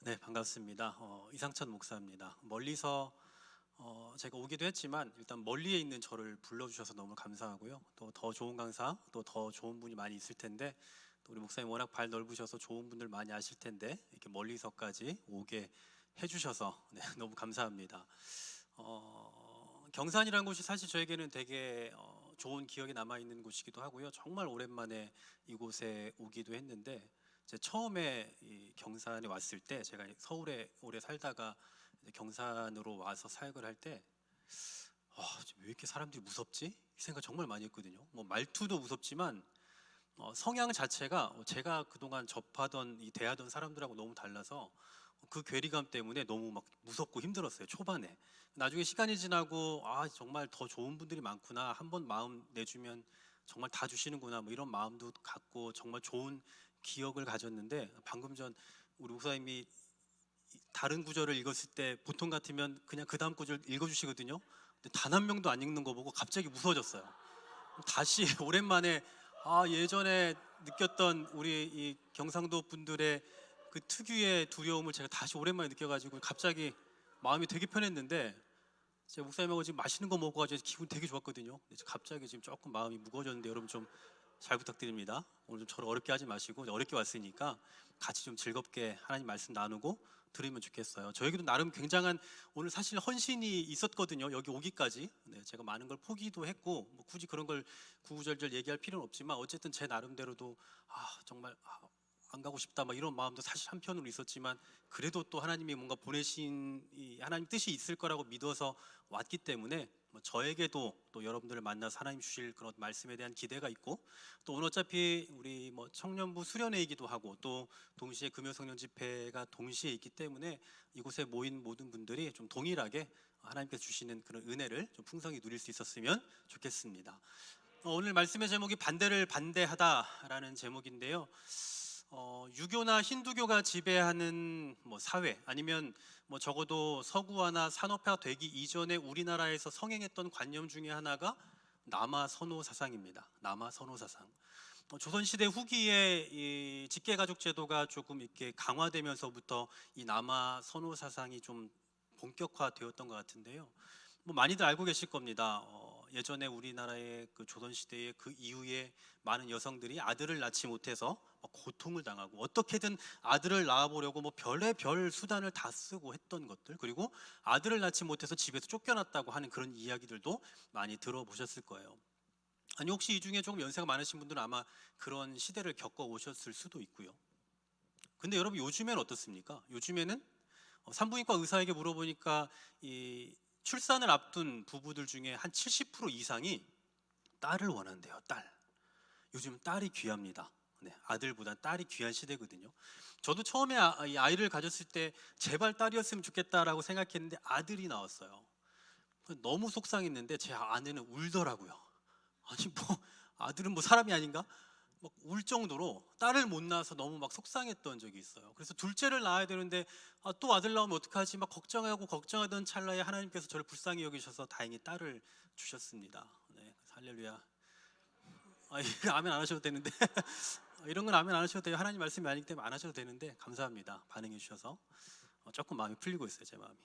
네, 반갑습니다. 이상천 목사입니다. 멀리서 제가 오기도 했지만 일단 멀리에 있는 저를 불러주셔서 너무 감사하고요. 또 더 좋은 강사, 또 더 좋은 분이 많이 있을 텐데 또 우리 목사님 워낙 발 넓으셔서 좋은 분들 많이 아실 텐데 이렇게 멀리서까지 오게 해주셔서 네, 너무 감사합니다. 경산이라는 곳이 사실 저에게는 되게 좋은 기억이 남아 있는 곳이기도 하고요. 정말 오랜만에 이곳에 오기도 했는데 제 처음에 이 경산에 왔을 때 제가 서울에 오래 살다가 이제 경산으로 와서 사역을 할 때 왜 이렇게 사람들이 무섭지? 이 생각 정말 많이 했거든요. 뭐 말투도 무섭지만 성향 자체가 제가 그동안 접하던 이 대하던 사람들하고 너무 달라서 그 괴리감 때문에 너무 막 무섭고 힘들었어요, 초반에. 나중에 시간이 지나고 정말 더 좋은 분들이 많구나, 한번 마음 내주면 정말 다 주시는구나, 뭐 이런 마음도 갖고 정말 좋은 기억을 가졌는데, 방금 전 우리 목사님이 다른 구절을 읽었을 때 보통 같으면 그냥 그 다음 구절 읽어주시거든요. 근데 단 한 명도 안 읽는 거 보고 갑자기 무서워졌어요. 다시 오랜만에 예전에 느꼈던 우리 이 경상도 분들의 그 특유의 두려움을 제가 다시 오랜만에 느껴가지고 갑자기 마음이 되게 편했는데, 제가 목사님하고 지금 맛있는 거 먹어가지고 기분 되게 좋았거든요. 근데 갑자기 지금 조금 마음이 무거워졌는데 여러분 좀 잘 부탁드립니다. 오늘 좀 저를 어렵게 하지 마시고, 어렵게 왔으니까 같이 좀 즐겁게 하나님 말씀 나누고 들으면 좋겠어요. 저에게도 나름 굉장한 오늘 사실 헌신이 있었거든요. 여기 오기까지. 네, 제가 많은 걸 포기도 했고 뭐 굳이 그런 걸 구구절절 얘기할 필요는 없지만 어쨌든 제 나름대로도 정말 안 가고 싶다 막 이런 마음도 사실 한편으로 있었지만, 그래도 또 하나님이 뭔가 보내신 이 하나님 뜻이 있을 거라고 믿어서 왔기 때문에 뭐 저에게도 또 여러분들을 만나서 하나님 주실 그런 말씀에 대한 기대가 있고, 또 오늘 어차피 우리 뭐 청년부 수련회이기도 하고 또 동시에 금요성령 집회가 동시에 있기 때문에 이곳에 모인 모든 분들이 좀 동일하게 하나님께서 주시는 그런 은혜를 좀 풍성히 누릴 수 있었으면 좋겠습니다. 오늘 말씀의 제목이 반대를 반대하다라는 제목인데요. 유교나 힌두교가 지배하는 뭐 사회, 아니면 뭐 적어도 서구화나 산업화 되기 이전에 우리나라에서 성행했던 관념 중에 하나가 남아 선호 사상입니다. 남아 선호 사상. 조선시대 후기에 이 직계가족 제도가 조금 이렇게 강화되면서부터 이 남아 선호 사상이 좀 본격화되었던 것 같은데요. 뭐 많이들 알고 계실 겁니다. 예전에 우리나라의 그 조선시대의 그 이후에 많은 여성들이 아들을 낳지 못해서 고통을 당하고 어떻게든 아들을 낳아보려고 뭐 별의별 수단을 다 쓰고 했던 것들, 그리고 아들을 낳지 못해서 집에서 쫓겨났다고 하는 그런 이야기들도 많이 들어보셨을 거예요. 아니 혹시 이 중에 조금 연세가 많으신 분들은 아마 그런 시대를 겪어 오셨을 수도 있고요. 근데 여러분 요즘에는 어떻습니까? 요즘에는 산부인과 의사에게 물어보니까 이 출산을 앞둔 부부들 중에 한 70% 이상이 딸을 원한대요. 딸. 요즘 딸이 귀합니다. 네, 아들보다 딸이 귀한 시대거든요. 저도 처음에 이 아이를 가졌을 때 제발 딸이었으면 좋겠다라고 생각했는데 아들이 나왔어요. 너무 속상했는데 제 아내는 울더라고요. 아니 뭐 아들은 뭐 사람이 아닌가? 막 울 정도로 딸을 못 낳아서 너무 막 속상했던 적이 있어요. 그래서 둘째를 낳아야 되는데 또 아들 낳으면 어떡하지 막 걱정하고 걱정하던 찰나에 하나님께서 저를 불쌍히 여기셔서 다행히 딸을 주셨습니다. 네, 할렐루야. 이거 아멘 안 하셔도 되는데 이런 건 아멘 안 하셔도 돼요. 하나님 말씀이 아니기 때문에 안 하셔도 되는데 감사합니다. 반응해 주셔서 조금 마음이 풀리고 있어요. 제 마음이.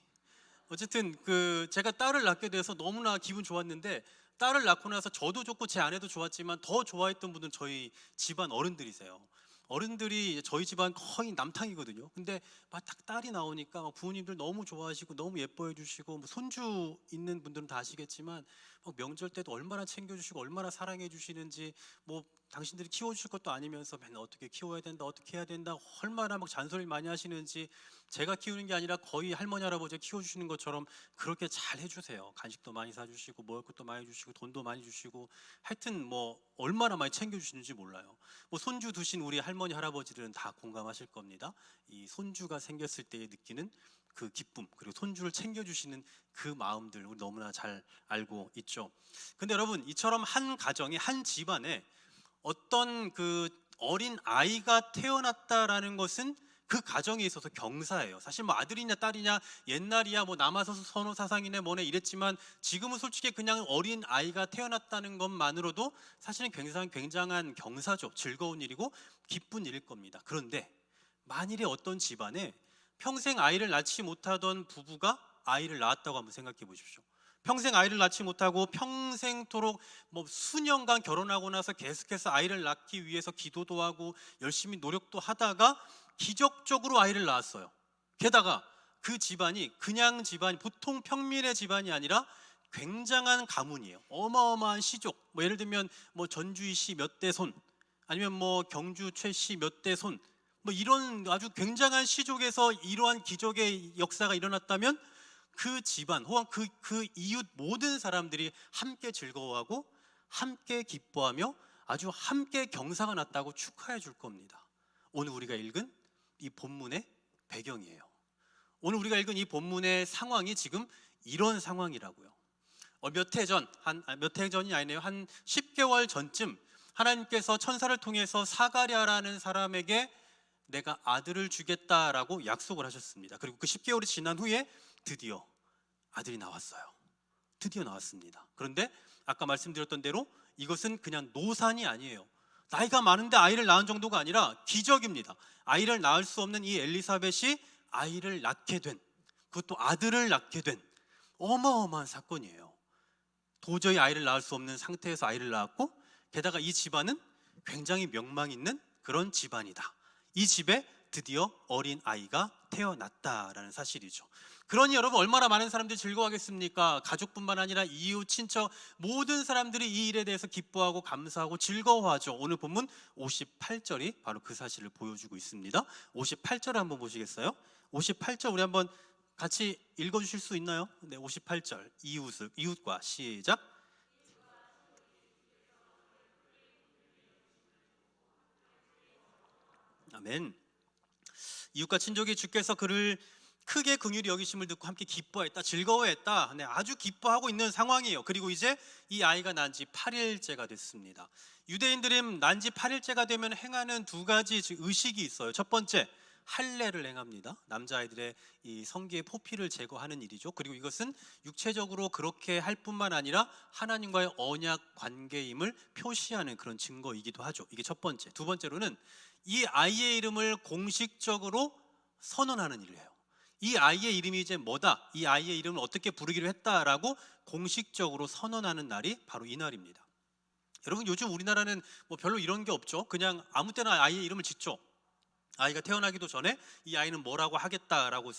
어쨌든 그 제가 딸을 낳게 돼서 너무나 기분 좋았는데, 딸을 낳고 나서 저도 좋고 제 아내도 좋았지만 더 좋아했던 분은 저희 집안 어른들이세요. 어른들이 저희 집안 거의 남탕이거든요. 근데 막 딱 딸이 나오니까 막 부모님들 너무 좋아하시고 너무 예뻐해 주시고, 뭐 손주 있는 분들은 다 아시겠지만 막 명절 때도 얼마나 챙겨주시고 얼마나 사랑해 주시는지, 뭐 당신들이 키워주실 것도 아니면서 맨날 어떻게 키워야 된다 어떻게 해야 된다 얼마나 막 잔소리 많이 하시는지, 제가 키우는 게 아니라 거의 할머니 할아버지가 키워주시는 것처럼 그렇게 잘 해주세요. 간식도 많이 사주시고 먹을 것도 많이 주시고 돈도 많이 주시고, 하여튼 뭐 얼마나 많이 챙겨주시는지 몰라요. 뭐 손주 두신 우리 할머니 할아버지들은 다 공감하실 겁니다. 이 손주가 생겼을 때 느끼는 그 기쁨, 그리고 손주를 챙겨주시는 그 마음들 우리 너무나 잘 알고 있죠. 근데 여러분, 이처럼 한 가정에 한 집안에 어떤 그 어린 아이가 태어났다라는 것은 그 가정에 있어서 경사예요. 사실 뭐 아들이냐 딸이냐, 옛날이야 뭐 남아서 선호 사상이네 뭐네 이랬지만, 지금은 솔직히 그냥 어린 아이가 태어났다는 것만으로도 사실은 굉장한 경사죠. 즐거운 일이고 기쁜 일일 겁니다. 그런데 만일에 어떤 집안에 평생 아이를 낳지 못하던 부부가 아이를 낳았다고 한번 생각해 보십시오. 평생 아이를 낳지 못하고 평생토록 뭐 수년간 결혼하고 나서 계속해서 아이를 낳기 위해서 기도도 하고 열심히 노력도 하다가 기적적으로 아이를 낳았어요. 게다가 그 집안이 그냥 집안, 보통 평민의 집안이 아니라 굉장한 가문이에요. 어마어마한 시족. 뭐 예를 들면 뭐 전주희 씨 몇 대 손, 아니면 뭐 경주 최 씨 몇 대 손, 뭐 이런 아주 굉장한 시족에서 이러한 기적의 역사가 일어났다면 그 집안 혹은 그 이웃 모든 사람들이 함께 즐거워하고 함께 기뻐하며 아주 함께 경사가 났다고 축하해 줄 겁니다. 오늘 우리가 읽은 이 본문의 배경이에요. 오늘 우리가 읽은 이 본문의 상황이 지금 이런 상황이라고요. 몇 해 전이 아니네요. 한 10개월 전쯤 하나님께서 천사를 통해서 사가랴라는 사람에게 내가 아들을 주겠다라고 약속을 하셨습니다. 그리고 그 10개월이 지난 후에 드디어 아들이 나왔어요. 드디어 나왔습니다. 그런데 아까 말씀드렸던 대로 이것은 그냥 노산이 아니에요. 나이가 많은데 아이를 낳은 정도가 아니라 기적입니다. 아이를 낳을 수 없는 이 엘리사벳이 아이를 낳게 된, 그것도 아들을 낳게 된 어마어마한 사건이에요. 도저히 아이를 낳을 수 없는 상태에서 아이를 낳았고, 게다가 이 집안은 굉장히 명망 있는 그런 집안이다. 이 집에 드디어 어린 아이가 태어났다라는 사실이죠. 그러니 여러분, 얼마나 많은 사람들이 즐거워하겠습니까? 가족뿐만 아니라 이웃, 친척 모든 사람들이 이 일에 대해서 기뻐하고 감사하고 즐거워하죠. 오늘 본문 58절이 바로 그 사실을 보여주고 있습니다. 58절을 한번 보시겠어요? 58절 우리 한번 같이 읽어주실 수 있나요? 네, 58절 이웃과 시작. 아멘. 이웃과 친족이 주께서 그를 크게 긍휼히 여기심을 듣고 함께 기뻐했다, 즐거워했다. 네, 아주 기뻐하고 있는 상황이에요. 그리고 이제 이 아이가 난 지 8일째가 됐습니다. 유대인들은 난 지 8일째가 되면 행하는 두 가지 의식이 있어요. 첫 번째, 할례를 행합니다. 남자아이들의 이 성기의 포피를 제거하는 일이죠. 그리고 이것은 육체적으로 그렇게 할 뿐만 아니라 하나님과의 언약 관계임을 표시하는 그런 증거이기도 하죠. 이게 첫 번째. 두 번째로는 이 아이의 이름을 공식적으로 선언하는 일을 해요. 이 아이의 이름이 이제 뭐다, 이 아이의 이름을 어떻게 부르기로 했다라고 공식적으로 선언하는 날이 바로 이 날입니다. 여러분, 요즘 우리나라는 뭐 별로 이런 게 없죠. 그냥 아무 때나 아이의 이름을 짓죠. 아이가 태어나기도 전에 이 아이는 뭐라고 하겠다라고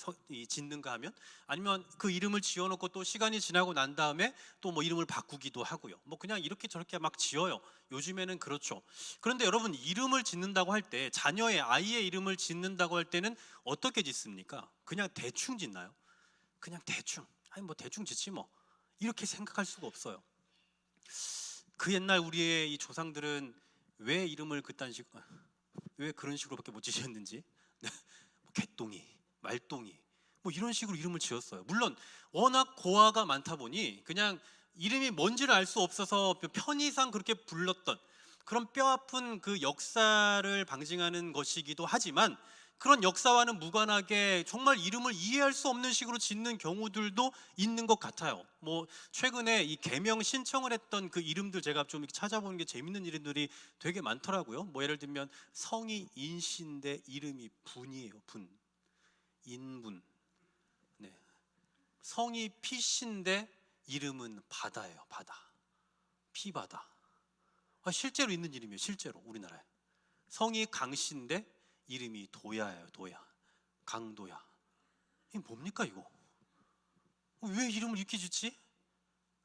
짓는가 하면, 아니면 그 이름을 지어놓고 또 시간이 지나고 난 다음에 또 뭐 이름을 바꾸기도 하고요. 뭐 그냥 이렇게 저렇게 막 지어요. 요즘에는 그렇죠. 그런데 여러분, 이름을 짓는다고 할 때, 자녀의 아이의 이름을 짓는다고 할 때는 어떻게 짓습니까? 그냥 대충 짓나요? 그냥 대충, 아니 뭐 대충 짓지 뭐, 이렇게 생각할 수가 없어요. 그 옛날 우리의 이 조상들은 왜 이름을 왜 그런 식으로밖에 못 지셨는지, 개똥이, 말똥이 뭐 이런 식으로 이름을 지었어요. 물론 워낙 고아가 많다 보니 그냥 이름이 뭔지를 알 수 없어서 편의상 그렇게 불렀던 그런 뼈아픈 그 역사를 방증하는 것이기도 하지만, 그런 역사와는 무관하게 정말 이름을 이해할 수 없는 식으로 짓는 경우들도 있는 것 같아요. 뭐 최근에 이 개명 신청을 했던 그 이름들 제가 좀 찾아보는 게 재밌는 이름들이 되게 많더라고요. 뭐 예를 들면 성이 인씨인데 이름이 분이에요. 분, 인분. 네. 성이 피씨인데 이름은 바다예요. 바다, 피바다. 실제로 있는 이름이에요. 실제로 우리나라에. 성이 강씨인데 이름이 도야예요. 도야, 강도야. 이게 뭡니까 이거? 왜 이름을 이렇게 짓지?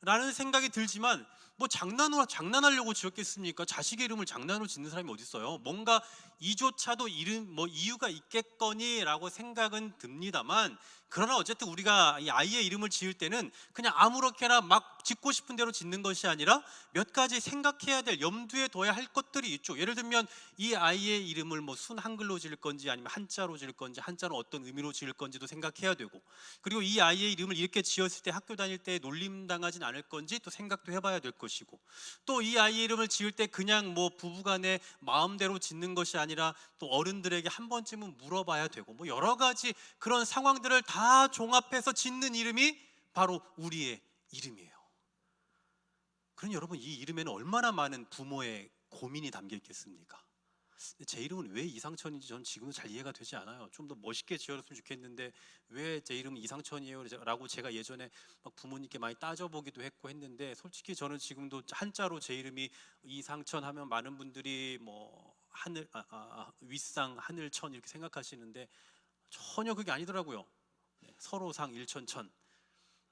라는 생각이 들지만, 뭐 장난하려고 지었겠습니까? 자식의 이름을 장난으로 짓는 사람이 어디 있어요? 뭔가 이조차도 이유가 있겠거니라고 생각은 듭니다만, 그러나 어쨌든 우리가 이 아이의 이름을 지을 때는 그냥 아무렇게나 막 짓고 싶은 대로 짓는 것이 아니라 몇 가지 생각해야 될, 염두에 둬야 할 것들이 있죠. 예를 들면 이 아이의 이름을 뭐 순 한글로 지을 건지 아니면 한자로 지을 건지, 한자는 어떤 의미로 지을 건지도 생각해야 되고, 그리고 이 아이의 이름을 이렇게 지었을 때 학교 다닐 때 놀림 당하진 않을 건지 또 생각도 해봐야 될 것이고, 또 이 아이의 이름을 지을 때 그냥 뭐 부부간에 마음대로 짓는 것이 아니라 또 어른들에게 한 번쯤은 물어봐야 되고, 뭐 여러 가지 그런 상황들을 다 종합해서 짓는 이름이 바로 우리의 이름이에요. 그러니 여러분, 이 이름에는 얼마나 많은 부모의 고민이 담겨 있겠습니까? 근데 제 이름은 왜 이상천인지 저는 지금도 잘 이해가 되지 않아요. 좀 더 멋있게 지어줬으면 좋겠는데 왜 제 이름은 이상천이에요? 라고 제가 예전에 막 부모님께 많이 따져보기도 했고 했는데, 솔직히 저는 지금도 한자로 제 이름이 이상천 하면 많은 분들이 뭐 하늘 윗상 하늘천 이렇게 생각하시는데 전혀 그게 아니더라고요. 네, 서로상 일천천.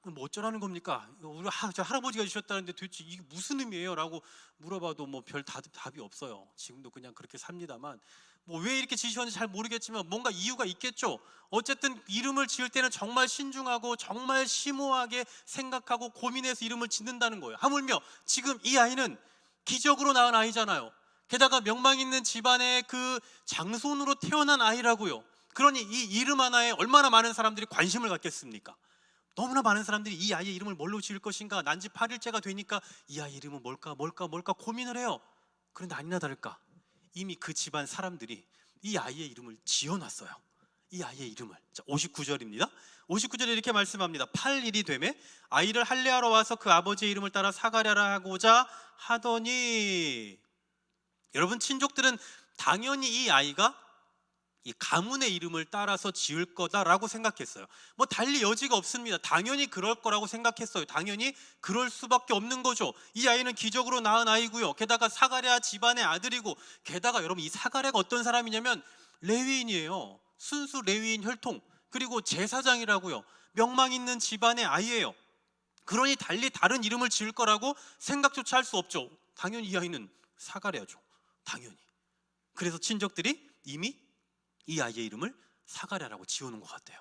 뭐 어쩌라는 겁니까? 우리 저 할아버지가 주셨다는데 도대체 이게 무슨 의미예요? 라고 물어봐도 뭐 별 답이 없어요. 지금도 그냥 그렇게 삽니다만, 뭐 왜 이렇게 지으셨는지 잘 모르겠지만 뭔가 이유가 있겠죠. 어쨌든 이름을 지을 때는 정말 신중하고 정말 심오하게 생각하고 고민해서 이름을 짓는다는 거예요. 하물며 지금 이 아이는 기적으로 낳은 아이잖아요. 게다가 명망 있는 집안의 그 장손으로 태어난 아이라고요. 그러니 이 이름 하나에 얼마나 많은 사람들이 관심을 갖겠습니까? 너무나 많은 사람들이 이 아이의 이름을 뭘로 지을 것인가, 난지 8일째가 되니까 이 아이 이름은 뭘까 고민을 해요. 그런데 아니나 다를까, 이미 그 집안 사람들이 이 아이의 이름을 지어놨어요. 이 아이의 이름을. 자, 59절입니다. 59절에 이렇게 말씀합니다. 8일이 되매 아이를 할례하러 와서 그 아버지의 이름을 따라 사가랴라 하고자 하더니, 여러분, 친족들은 당연히 이 아이가 이 가문의 이름을 따라서 지을 거다라고 생각했어요. 뭐 달리 여지가 없습니다. 당연히 그럴 거라고 생각했어요. 당연히 그럴 수밖에 없는 거죠. 이 아이는 기적으로 낳은 아이고요. 게다가 사가랴 집안의 아들이고, 게다가 여러분 이 사가랴가 어떤 사람이냐면 레위인이에요. 순수 레위인 혈통, 그리고 제사장이라고요. 명망 있는 집안의 아이예요. 그러니 달리 다른 이름을 지을 거라고 생각조차 할 수 없죠. 당연히 이 아이는 사가랴죠. 당연히. 그래서 친족들이 이미 이 아이의 이름을 사가랴라고 지어놓은 것 같아요.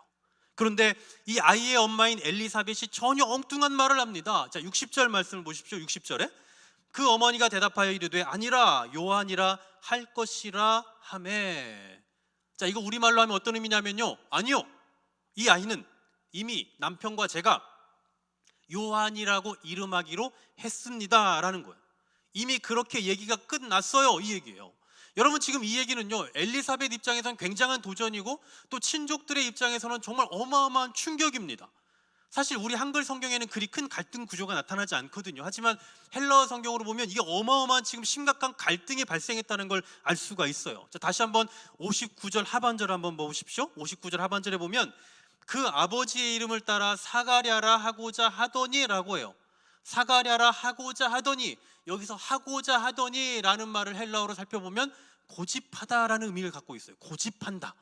그런데 이 아이의 엄마인 엘리사벳이 전혀 엉뚱한 말을 합니다. 자, 60절 말씀을 보십시오. 60절에 그 어머니가 대답하여 이르되 아니라 요한이라 할 것이라 하매. 자, 이거 우리말로 하면 어떤 의미냐면요, 아니요, 이 아이는 이미 남편과 제가 요한이라고 이름하기로 했습니다 라는 거예요. 이미 그렇게 얘기가 끝났어요, 이 얘기예요. 여러분, 지금 이 얘기는요, 엘리사벳 입장에서는 굉장한 도전이고 또 친족들의 입장에서는 정말 어마어마한 충격입니다. 사실 우리 한글 성경에는 그리 큰 갈등 구조가 나타나지 않거든요. 하지만 헬라어 성경으로 보면 이게 어마어마한 지금 심각한 갈등이 발생했다는 걸 알 수가 있어요. 자, 다시 한번 59절 하반절 한번 보십시오. 59절 하반절에 보면 그 아버지의 이름을 따라 사가랴라 하고자 하더니라고 해요. 사가랴라 하고자 하더니, 여기서 하고자 하더니라는 말을 헬라어로 살펴보면 고집하다라는 의미를 갖고 있어요. 고집한다.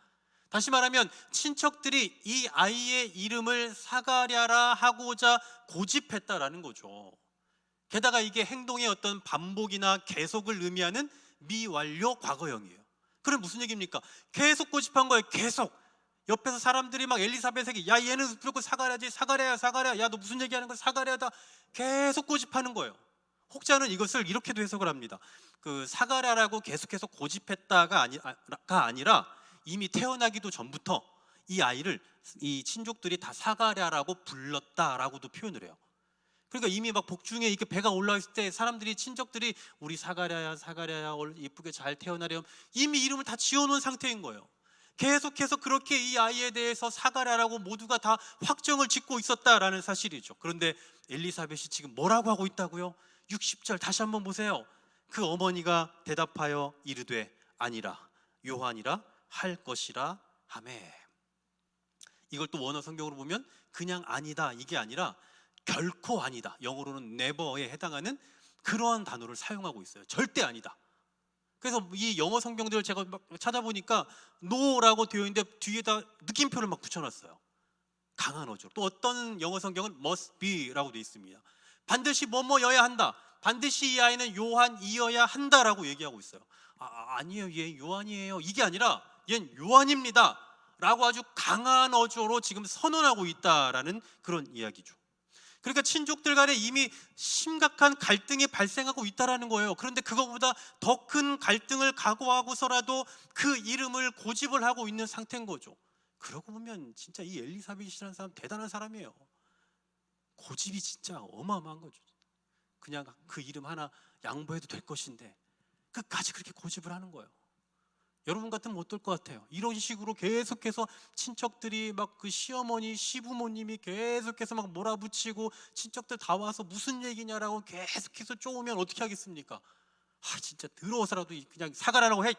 다시 말하면 친척들이 이 아이의 이름을 사가랴라 하고자 고집했다라는 거죠. 게다가 이게 행동의 어떤 반복이나 계속을 의미하는 미완료 과거형이에요. 그럼 무슨 얘기입니까? 계속 고집한 거예요. 계속. 옆에서 사람들이 막 엘리사벳에게 야, 얘는 무조건 사가랴지, 사가랴야, 사가랴, 야, 너 무슨 얘기하는 거야, 사가랴다, 계속 고집하는 거예요. 혹자는 이것을 이렇게도 해석을 합니다. 그 사가랴라고 계속해서 고집했다가 아니라 이미 태어나기도 전부터 이 아이를 이 친족들이 다 사가랴라고 불렀다라고도 표현을 해요. 그러니까 이미 막 복중에 이렇게 배가 올라있을 때 사람들이, 친족들이 우리 사가랴야, 사가랴야, 예쁘게 잘 태어나렴, 이미 이름을 다 지어놓은 상태인 거예요. 계속해서 그렇게 이 아이에 대해서 사가랴라고 모두가 다 확정을 짓고 있었다라는 사실이죠. 그런데 엘리사벳이 지금 뭐라고 하고 있다고요? 60절 다시 한번 보세요. 그 어머니가 대답하여 이르되 아니라 요한이라 할 것이라 하매. 이걸 또 원어 성경으로 보면 그냥 아니다, 이게 아니라 결코 아니다, 영어로는 never에 해당하는 그러한 단어를 사용하고 있어요. 절대 아니다. 그래서 이 영어 성경들을 제가 막 찾아보니까 no라고 되어 있는데 뒤에다 느낌표를 막 붙여놨어요. 강한 어조로. 또 어떤 영어 성경은 must be라고 되어 있습니다. 반드시 뭐뭐여야 한다, 반드시 이 아이는 요한이어야 한다라고 얘기하고 있어요. 아니에요, 얘 요한이에요, 이게 아니라 얜 요한입니다 라고 아주 강한 어조로 지금 선언하고 있다라는 그런 이야기죠. 그러니까 친족들 간에 이미 심각한 갈등이 발생하고 있다라는 거예요. 그런데 그거보다 더 큰 갈등을 각오하고서라도 그 이름을 고집을 하고 있는 상태인 거죠. 그러고 보면 진짜 이 엘리사벳이라는 사람 대단한 사람이에요. 고집이 진짜 어마어마한 거죠. 그냥 그 이름 하나 양보해도 될 것인데 끝까지 그렇게 고집을 하는 거예요. 여러분 같으면 어떨 것 같아요? 이런 식으로 계속해서 친척들이 막 그 시어머니, 시부모님이 계속해서 막 몰아붙이고 친척들 다 와서 무슨 얘기냐라고 계속해서 쪼으면 어떻게 하겠습니까? 진짜 더러워서라도 그냥 사과라고 해.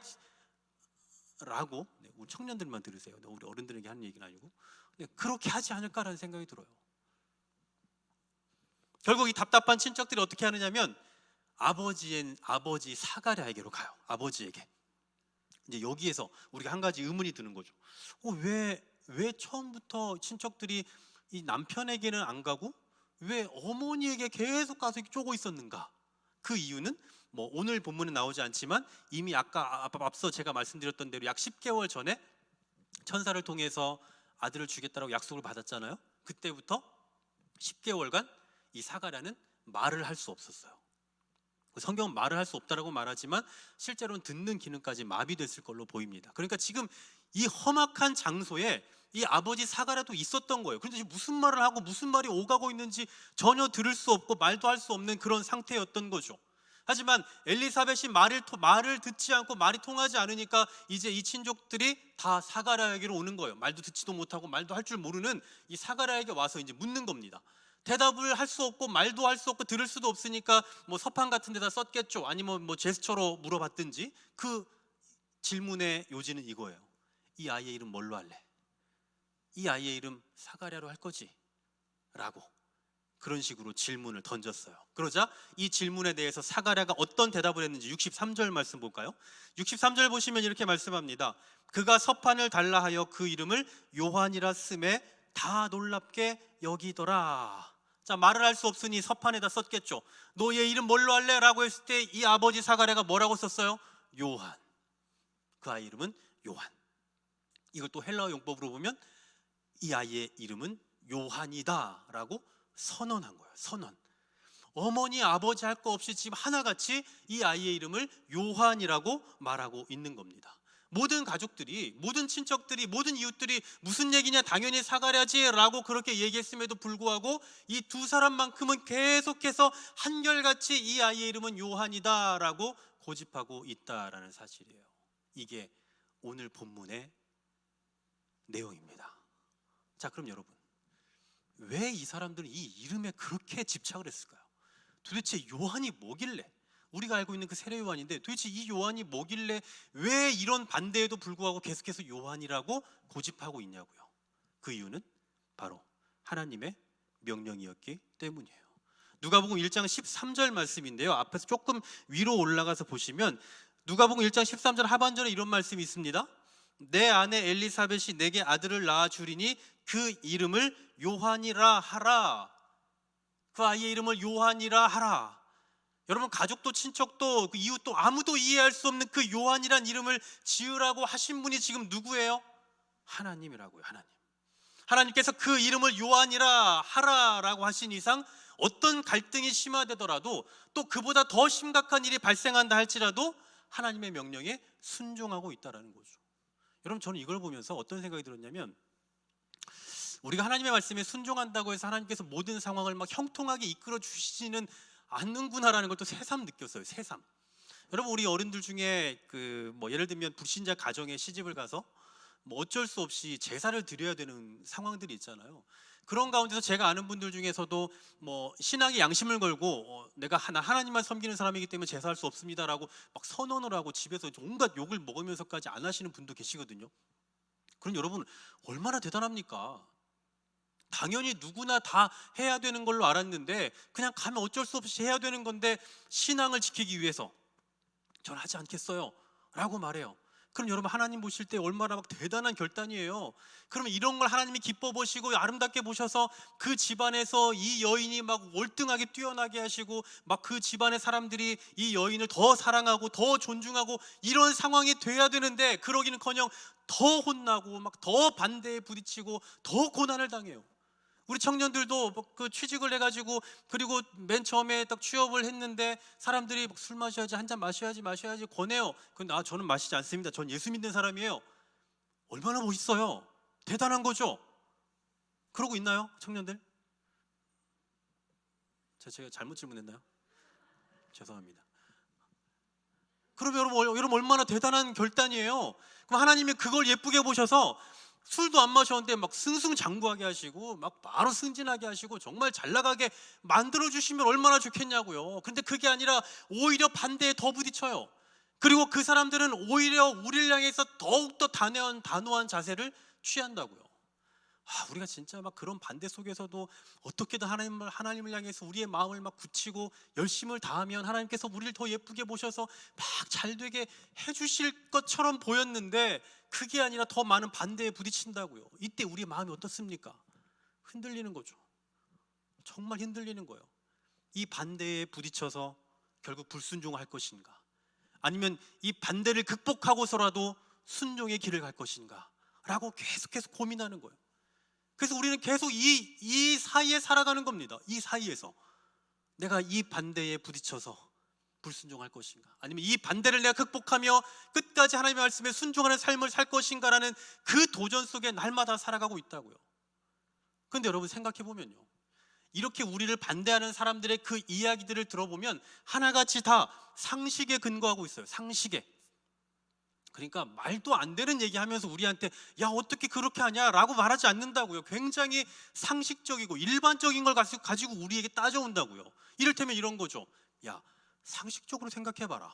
라고, 우리 청년들만 들으세요. 우리 어른들에게 하는 얘기는 아니고, 그렇게 하지 않을까라는 생각이 들어요. 결국 이 답답한 친척들이 어떻게 하느냐면 아버지 사가랴에게로 가요. 아버지에게. 이제 여기에서 우리가 한 가지 의문이 드는 거죠. 왜 처음부터 친척들이 이 남편에게는 안 가고 왜 어머니에게 계속 가서 쪼고 있었는가? 그 이유는 뭐 오늘 본문에 나오지 않지만 이미 아까 앞서 제가 말씀드렸던 대로 약 10개월 전에 천사를 통해서 아들을 주겠다라고 약속을 받았잖아요. 그때부터 10개월간 이 사가랴는 말을 할 수 없었어요. 성경은 말을 할 수 없다라고 말하지만 실제로는 듣는 기능까지 마비됐을 걸로 보입니다. 그러니까 지금 이 험악한 장소에 이 아버지 사가랴도 있었던 거예요. 그런데 무슨 말을 하고 무슨 말이 오가고 있는지 전혀 들을 수 없고 말도 할 수 없는 그런 상태였던 거죠. 하지만 엘리사벳이 말을 듣지 않고 말이 통하지 않으니까 이제 이 친족들이 다 사가랴에게로 오는 거예요. 말도 듣지도 못하고 말도 할 줄 모르는 이 사가랴에게 와서 이제 묻는 겁니다. 대답을 할 수 없고 말도 할 수 없고 들을 수도 없으니까 뭐 서판 같은 데다 썼겠죠. 아니면 뭐 제스처로 물어봤든지. 그 질문의 요지는 이거예요. 이 아이의 이름 뭘로 할래? 이 아이의 이름 사가랴로 할 거지? 라고 그런 식으로 질문을 던졌어요. 그러자 이 질문에 대해서 사가랴가 어떤 대답을 했는지 63절 말씀 볼까요? 63절 보시면 이렇게 말씀합니다. 그가 서판을 달라 하여 그 이름을 요한이라 쓰매 다 놀랍게 여기더라. 자, 말을 할 수 없으니 서판에다 썼겠죠. 너 얘 이름 뭘로 할래? 라고 했을 때 이 아버지 사가랴가 뭐라고 썼어요? 요한. 그 아이 이름은 요한. 이걸 또 헬라어 용법으로 보면 이 아이의 이름은 요한이다 라고 선언한 거예요. 선언. 어머니 아버지 할 거 없이 지금 하나같이 이 아이의 이름을 요한이라고 말하고 있는 겁니다. 모든 가족들이, 모든 친척들이, 모든 이웃들이 무슨 얘기냐, 당연히 사가랴지 라고 그렇게 얘기했음에도 불구하고 이 두 사람만큼은 계속해서 한결같이 이 아이의 이름은 요한이다 라고 고집하고 있다라는 사실이에요. 이게 오늘 본문의 내용입니다. 자, 그럼 여러분, 왜 이 사람들은 이 이름에 그렇게 집착을 했을까요? 도대체 요한이 뭐길래, 우리가 알고 있는 그 세례 요한인데 도대체 이 요한이 뭐길래 왜 이런 반대에도 불구하고 계속해서 요한이라고 고집하고 있냐고요. 그 이유는 바로 하나님의 명령이었기 때문이에요. 누가복음 1장 13절 말씀인데요, 앞에서 조금 위로 올라가서 보시면 누가복음 1장 13절 하반절에 이런 말씀이 있습니다. 내 아내 엘리사벳이 내게 아들을 낳아 주리니 그 이름을 요한이라 하라. 그 아이의 이름을 요한이라 하라. 여러분, 가족도 친척도 그 이웃도 아무도 이해할 수 없는 그 요한이란 이름을 지으라고 하신 분이 지금 누구예요? 하나님이라고요. 하나님께서 그 이름을 요한이라 하라라고 하신 이상 어떤 갈등이 심화되더라도 또 그보다 더 심각한 일이 발생한다 할지라도 하나님의 명령에 순종하고 있다는 거죠. 여러분, 저는 이걸 보면서 어떤 생각이 들었냐면, 우리가 하나님의 말씀에 순종한다고 해서 하나님께서 모든 상황을 막 형통하게 이끌어 주시지는 않는구나라는 걸 또 새삼 느꼈어요. 새삼. 여러분, 우리 어른들 중에 예를 들면 불신자 가정에 시집을 가서 어쩔 수 없이 제사를 드려야 되는 상황들이 있잖아요. 그런 가운데서 제가 아는 분들 중에서도 신앙의 양심을 걸고 내가 하나님만 섬기는 사람이기 때문에 제사할 수 없습니다라고 막 선언을 하고 집에서 온갖 욕을 먹으면서까지 안 하시는 분도 계시거든요. 그럼 여러분, 얼마나 대단합니까? 당연히 누구나 다 해야 되는 걸로 알았는데 그냥 가면 어쩔 수 없이 해야 되는 건데 신앙을 지키기 위해서 전 하지 않겠어요 라고 말해요. 그럼 여러분, 하나님 보실 때 얼마나 막 대단한 결단이에요. 그러면 이런 걸 하나님이 기뻐 보시고 아름답게 보셔서 그 집안에서 이 여인이 막 월등하게 뛰어나게 하시고 막 그 집안의 사람들이 이 여인을 더 사랑하고 더 존중하고 이런 상황이 돼야 되는데 그러기는커녕 더 혼나고 막 더 반대에 부딪히고 더 고난을 당해요. 우리 청년들도 그 취직을 해가지고 그리고 맨 처음에 딱 취업을 했는데 사람들이 술 마셔야지, 한 잔 마셔야지 권해요. 근데 저는 마시지 않습니다. 전 예수 믿는 사람이에요. 얼마나 멋있어요. 대단한 거죠. 그러고 있나요, 청년들? 제가 잘못 질문했나요? 죄송합니다. 그럼 여러분 얼마나 대단한 결단이에요. 그럼 하나님이 그걸 예쁘게 보셔서 술도 안 마셨는데 막 승승장구하게 하시고 막 바로 승진하게 하시고 정말 잘 나가게 만들어 주시면 얼마나 좋겠냐고요. 근데 그게 아니라 오히려 반대에 더 부딪혀요. 그리고 그 사람들은 오히려 우리를 향해서 더욱더 단호한 자세를 취한다고요. 우리가 진짜 막 그런 반대 속에서도 어떻게든 하나님을 향해서 우리의 마음을 막 굳히고 열심을 다하면 하나님께서 우리를 더 예쁘게 보셔서 막 잘되게 해주실 것처럼 보였는데 그게 아니라 더 많은 반대에 부딪힌다고요. 이때 우리 마음이 어떻습니까? 흔들리는 거죠. 정말 흔들리는 거예요. 이 반대에 부딪혀서 결국 불순종할 것인가, 아니면 이 반대를 극복하고서라도 순종의 길을 갈 것인가 라고 계속해서 고민하는 거예요. 그래서 우리는 계속 이 사이에 살아가는 겁니다. 이 사이에서 내가 이 반대에 부딪혀서 불순종할 것인가, 아니면 이 반대를 내가 극복하며 끝까지 하나님의 말씀에 순종하는 삶을 살 것인가라는 그 도전 속에 날마다 살아가고 있다고요. 그런데 여러분 생각해 보면요, 이렇게 우리를 반대하는 사람들의 그 이야기들을 들어보면 하나같이 다 상식에 근거하고 있어요. 상식에. 그러니까 말도 안 되는 얘기하면서 우리한테 야 어떻게 그렇게 하냐 라고 말하지 않는다고요. 굉장히 상식적이고 일반적인 걸 가지고 우리에게 따져온다고요. 이를테면 이런 거죠. 야 상식적으로 생각해봐라,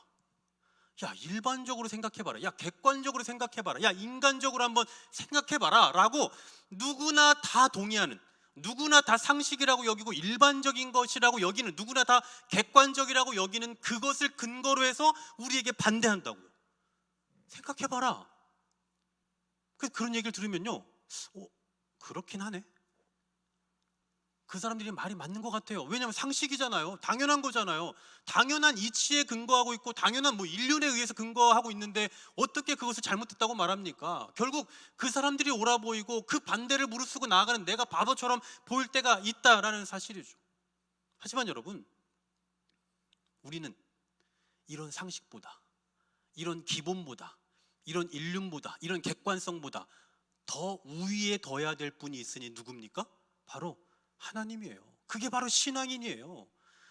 야 일반적으로 생각해봐라, 야 객관적으로 생각해봐라, 야 인간적으로 한번 생각해봐라 라고 누구나 다 동의하는, 누구나 다 상식이라고 여기고 일반적인 것이라고 여기는, 누구나 다 객관적이라고 여기는 그것을 근거로 해서 우리에게 반대한다고요. 생각해봐라. 그런 얘기를 들으면요, 그렇긴 하네. 그 사람들이 말이 맞는 것 같아요. 왜냐하면 상식이잖아요. 당연한 거잖아요. 당연한 이치에 근거하고 있고 당연한 인륜에 의해서 근거하고 있는데 어떻게 그것을 잘못했다고 말합니까? 결국 그 사람들이 옳아 보이고 그 반대를 무릅쓰고 나아가는 내가 바보처럼 보일 때가 있다라는 사실이죠. 하지만 여러분, 우리는 이런 상식보다, 이런 기본보다, 이런 인륜보다, 이런 객관성보다 더 우위에 둬야 될 분이 있으니 누굽니까? 바로 하나님이에요. 그게 바로 신앙인이에요.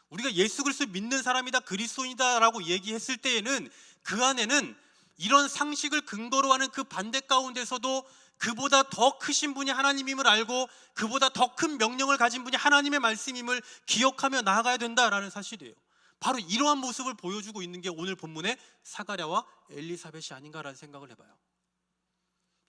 우리가 예수 그리스도 믿는 사람이다, 그리스도인이다 라고 얘기했을 때에는 그 안에는 이런 상식을 근거로 하는 그 반대 가운데서도 그보다 더 크신 분이 하나님임을 알고 그보다 더 큰 명령을 가진 분이 하나님의 말씀임을 기억하며 나아가야 된다라는 사실이에요. 바로 이러한 모습을 보여주고 있는 게 오늘 본문의 사가랴와 엘리사벳이 아닌가라는 생각을 해봐요.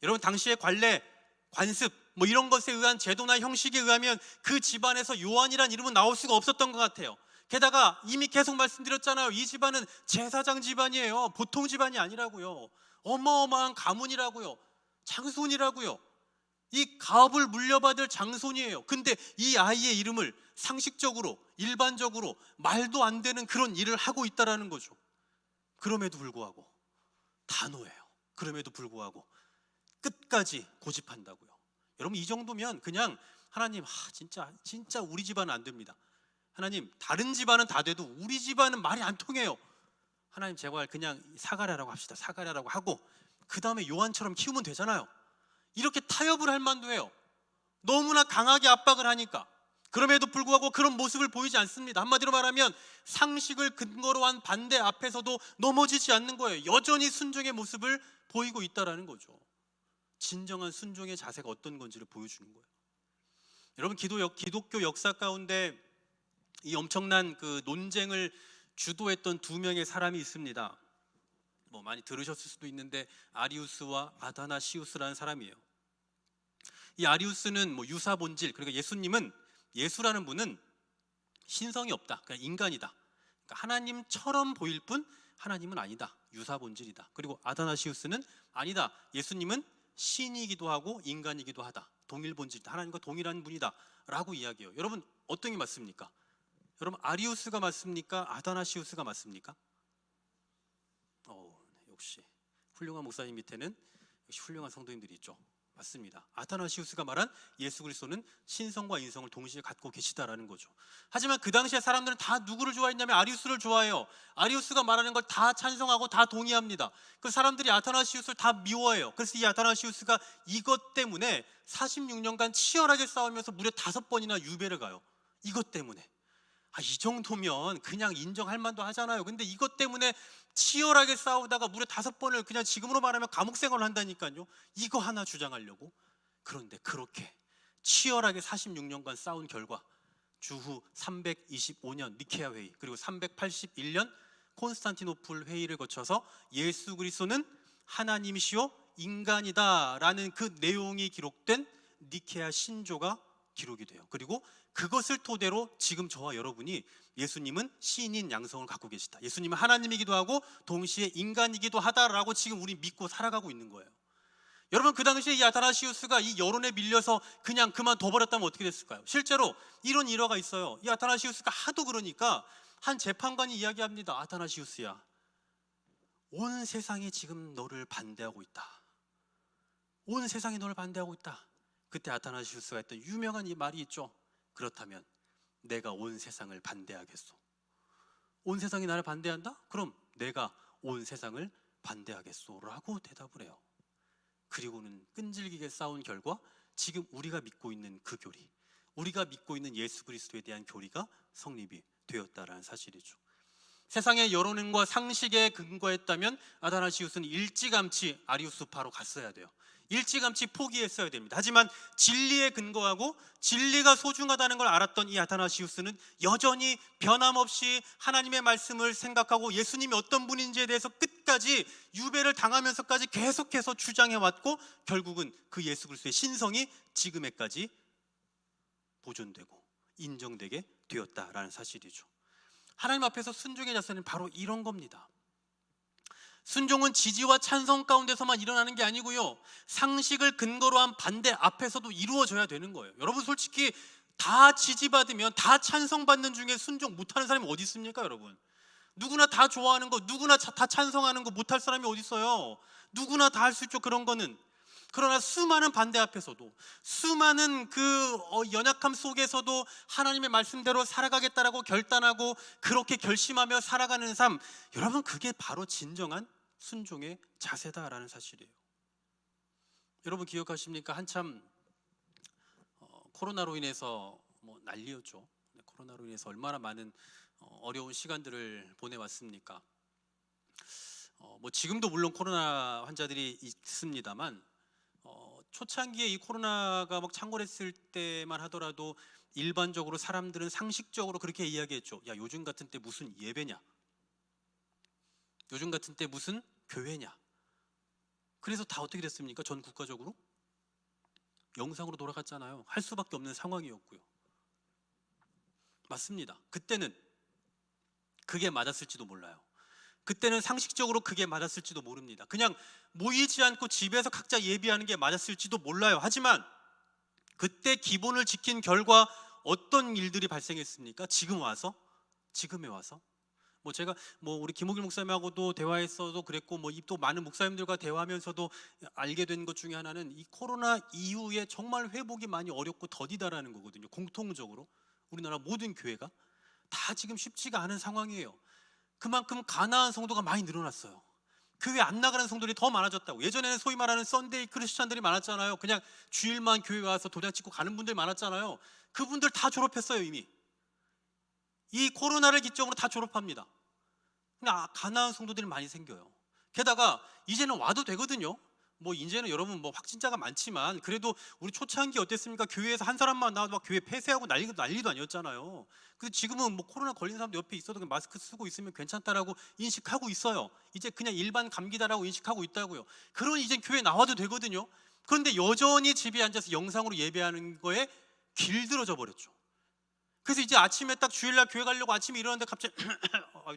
여러분, 당시의 관례, 관습 이런 것에 의한 제도나 형식에 의하면 그 집안에서 요한이란 이름은 나올 수가 없었던 것 같아요. 게다가 이미 계속 말씀드렸잖아요. 이 집안은 제사장 집안이에요. 보통 집안이 아니라고요. 어마어마한 가문이라고요. 장손이라고요. 이 가업을 물려받을 장손이에요. 근데 이 아이의 이름을 상식적으로, 일반적으로 말도 안 되는 그런 일을 하고 있다라는 거죠. 그럼에도 불구하고 단호해요. 그럼에도 불구하고 끝까지 고집한다고요. 여러분, 이 정도면 그냥 하나님, 진짜 우리 집안은 안 됩니다. 하나님, 다른 집안은 다 돼도 우리 집안은 말이 안 통해요. 하나님, 제발 그냥 사가랴라고 합시다. 사가랴라고 하고 그 다음에 요한처럼 키우면 되잖아요. 이렇게 타협을 할 만도 해요. 너무나 강하게 압박을 하니까. 그럼에도 불구하고 그런 모습을 보이지 않습니다. 한마디로 말하면 상식을 근거로 한 반대 앞에서도 넘어지지 않는 거예요. 여전히 순종의 모습을 보이고 있다는 거죠. 진정한 순종의 자세가 어떤 건지를 보여주는 거예요. 여러분, 기독교 역사 가운데 이 엄청난 그 논쟁을 주도했던 두 명의 사람이 있습니다. 많이 들으셨을 수도 있는데 아리우스와 아다나시우스라는 사람이에요. 이 아리우스는 유사본질, 그러니까 예수라는 분은 신성이 없다, 그냥 인간이다. 그러니까 하나님처럼 보일 뿐 하나님은 아니다, 유사본질이다. 그리고 아다나시우스는 아니다, 예수님은 신이기도 하고 인간이기도 하다, 동일본질이다, 하나님과 동일한 분이다 라고 이야기해요. 여러분, 어떤 게 맞습니까? 여러분, 아리우스가 맞습니까? 아다나시우스가 맞습니까? 역시 훌륭한 목사님 밑에는 역시 훌륭한 성도님들이 있죠. 맞습니다. 아타나시우스가 말한 예수 그리스도는 신성과 인성을 동시에 갖고 계시다라는 거죠. 하지만 그 당시에 사람들은 다 누구를 좋아했냐면 아리우스를 좋아해요. 아리우스가 말하는 걸 다 찬성하고 다 동의합니다. 그 사람들이 아타나시우스를 다 미워해요. 그래서 이 아타나시우스가 이것 때문에 46년간 치열하게 싸우면서 무려 5번이나 유배를 가요. 이것 때문에. 이 정도면 그냥 인정할 만도 하잖아요. 근데 이것 때문에 치열하게 싸우다가 무려 5번을 그냥 지금으로 말하면 감옥 생활을 한다니까요. 이거 하나 주장하려고. 그런데 그렇게 치열하게 46년간 싸운 결과 주후 325년 니케아 회의, 그리고 381년 콘스탄티노플 회의를 거쳐서 예수 그리스도는 하나님이시요 인간이다라는 그 내용이 기록된 니케아 신조가 기록이 돼요. 그리고 그것을 토대로 지금 저와 여러분이 예수님은 신인 양성을 갖고 계시다, 예수님은 하나님이기도 하고 동시에 인간이기도 하다라고 지금 우리 믿고 살아가고 있는 거예요. 여러분, 그 당시에 이 아타나시우스가 이 여론에 밀려서 그냥 그만둬버렸다면 어떻게 됐을까요? 실제로 이런 일화가 있어요. 이 아타나시우스가 하도 그러니까 한 재판관이 이야기합니다. 아타나시우스야, 온 세상이 지금 너를 반대하고 있다. 온 세상이 너를 반대하고 있다. 그때 아타나시우스가 했던 유명한 이 말이 있죠. 그렇다면 내가 온 세상을 반대하겠소. 온 세상이 나를 반대한다? 그럼 내가 온 세상을 반대하겠소라고 대답을 해요. 그리고는 끈질기게 싸운 결과 지금 우리가 믿고 있는 그 교리, 우리가 믿고 있는 예수 그리스도에 대한 교리가 성립이 되었다라는 사실이죠. 세상의 여론과 상식에 근거했다면 아타나시우스는 일찌감치 아리우스파로 갔어야 돼요. 일찌감치 포기했어야 됩니다. 하지만 진리에 근거하고 진리가 소중하다는 걸 알았던 이 아타나시우스는 여전히 변함없이 하나님의 말씀을 생각하고 예수님이 어떤 분인지에 대해서 끝까지 유배를 당하면서까지 계속해서 주장해왔고, 결국은 그 예수 그리스도의 신성이 지금에까지 보존되고 인정되게 되었다라는 사실이죠. 하나님 앞에서 순종의 자세는 바로 이런 겁니다. 순종은 지지와 찬성 가운데서만 일어나는 게 아니고요, 상식을 근거로 한 반대 앞에서도 이루어져야 되는 거예요. 여러분, 솔직히 다 지지받으면, 다 찬성받는 중에 순종 못하는 사람이 어디 있습니까? 여러분, 누구나 다 좋아하는 거, 누구나 다 찬성하는 거 못할 사람이 어디 있어요? 누구나 다 할 수 있죠, 그런 거는. 그러나 수많은 반대 앞에서도, 수많은 그 연약함 속에서도 하나님의 말씀대로 살아가겠다라고 결단하고 그렇게 결심하며 살아가는 삶, 여러분, 그게 바로 진정한 순종의 자세다라는 사실이에요. 여러분 기억하십니까? 한참 코로나로 인해서 난리였죠. 코로나로 인해서 얼마나 많은 어려운 시간들을 보내왔습니까? 지금도 물론 코로나 환자들이 있습니다만, 초창기에 이 코로나가 막 창궐했을 때만 하더라도 일반적으로 사람들은 상식적으로 그렇게 이야기했죠. 야, 요즘 같은 때 무슨 예배냐? 요즘 같은 때 무슨 교회냐? 그래서 다 어떻게 됐습니까? 전 국가적으로 영상으로 돌아갔잖아요. 할 수밖에 없는 상황이었고요. 맞습니다. 그때는 그게 맞았을지도 몰라요. 그때는 상식적으로 그게 맞았을지도 모릅니다. 그냥 모이지 않고 집에서 각자 예배하는 게 맞았을지도 몰라요. 하지만 그때 기본을 지킨 결과 어떤 일들이 발생했습니까? 지금에 와서 제가 우리 김옥일 목사님하고도 대화했어도 그랬고, 또 많은 목사님들과 대화하면서도 알게 된 것 중에 하나는 이 코로나 이후에 정말 회복이 많이 어렵고 더디다라는 거거든요. 공통적으로 우리나라 모든 교회가 다 지금 쉽지가 않은 상황이에요. 그만큼 가난한 성도가 많이 늘어났어요. 교회 안 나가는 성도들이 더 많아졌다고. 예전에는 소위 말하는 썬데이 크리스찬들이 많았잖아요. 그냥 주일만 교회 와서 도장 찍고 가는 분들 많았잖아요. 그분들 다 졸업했어요. 이미 이 코로나를 기점으로 다 졸업합니다. 그냥 가난한 성도들이 많이 생겨요. 게다가 이제는 와도 되거든요. 이제는 여러분 확진자가 많지만 그래도 우리 초창기 어땠습니까? 교회에서 한 사람만 나와도 막 교회 폐쇄하고 난리도 아니었잖아요. 그래서 지금은 코로나 걸린 사람도 옆에 있어도 그냥 마스크 쓰고 있으면 괜찮다라고 인식하고 있어요. 이제 그냥 일반 감기다라고 인식하고 있다고요. 그런 이제 교회 나와도 되거든요. 그런데 여전히 집에 앉아서 영상으로 예배하는 거에 길들어져 버렸죠. 그래서 이제 아침에 딱 주일날 교회 가려고 아침에 일어났는데 갑자기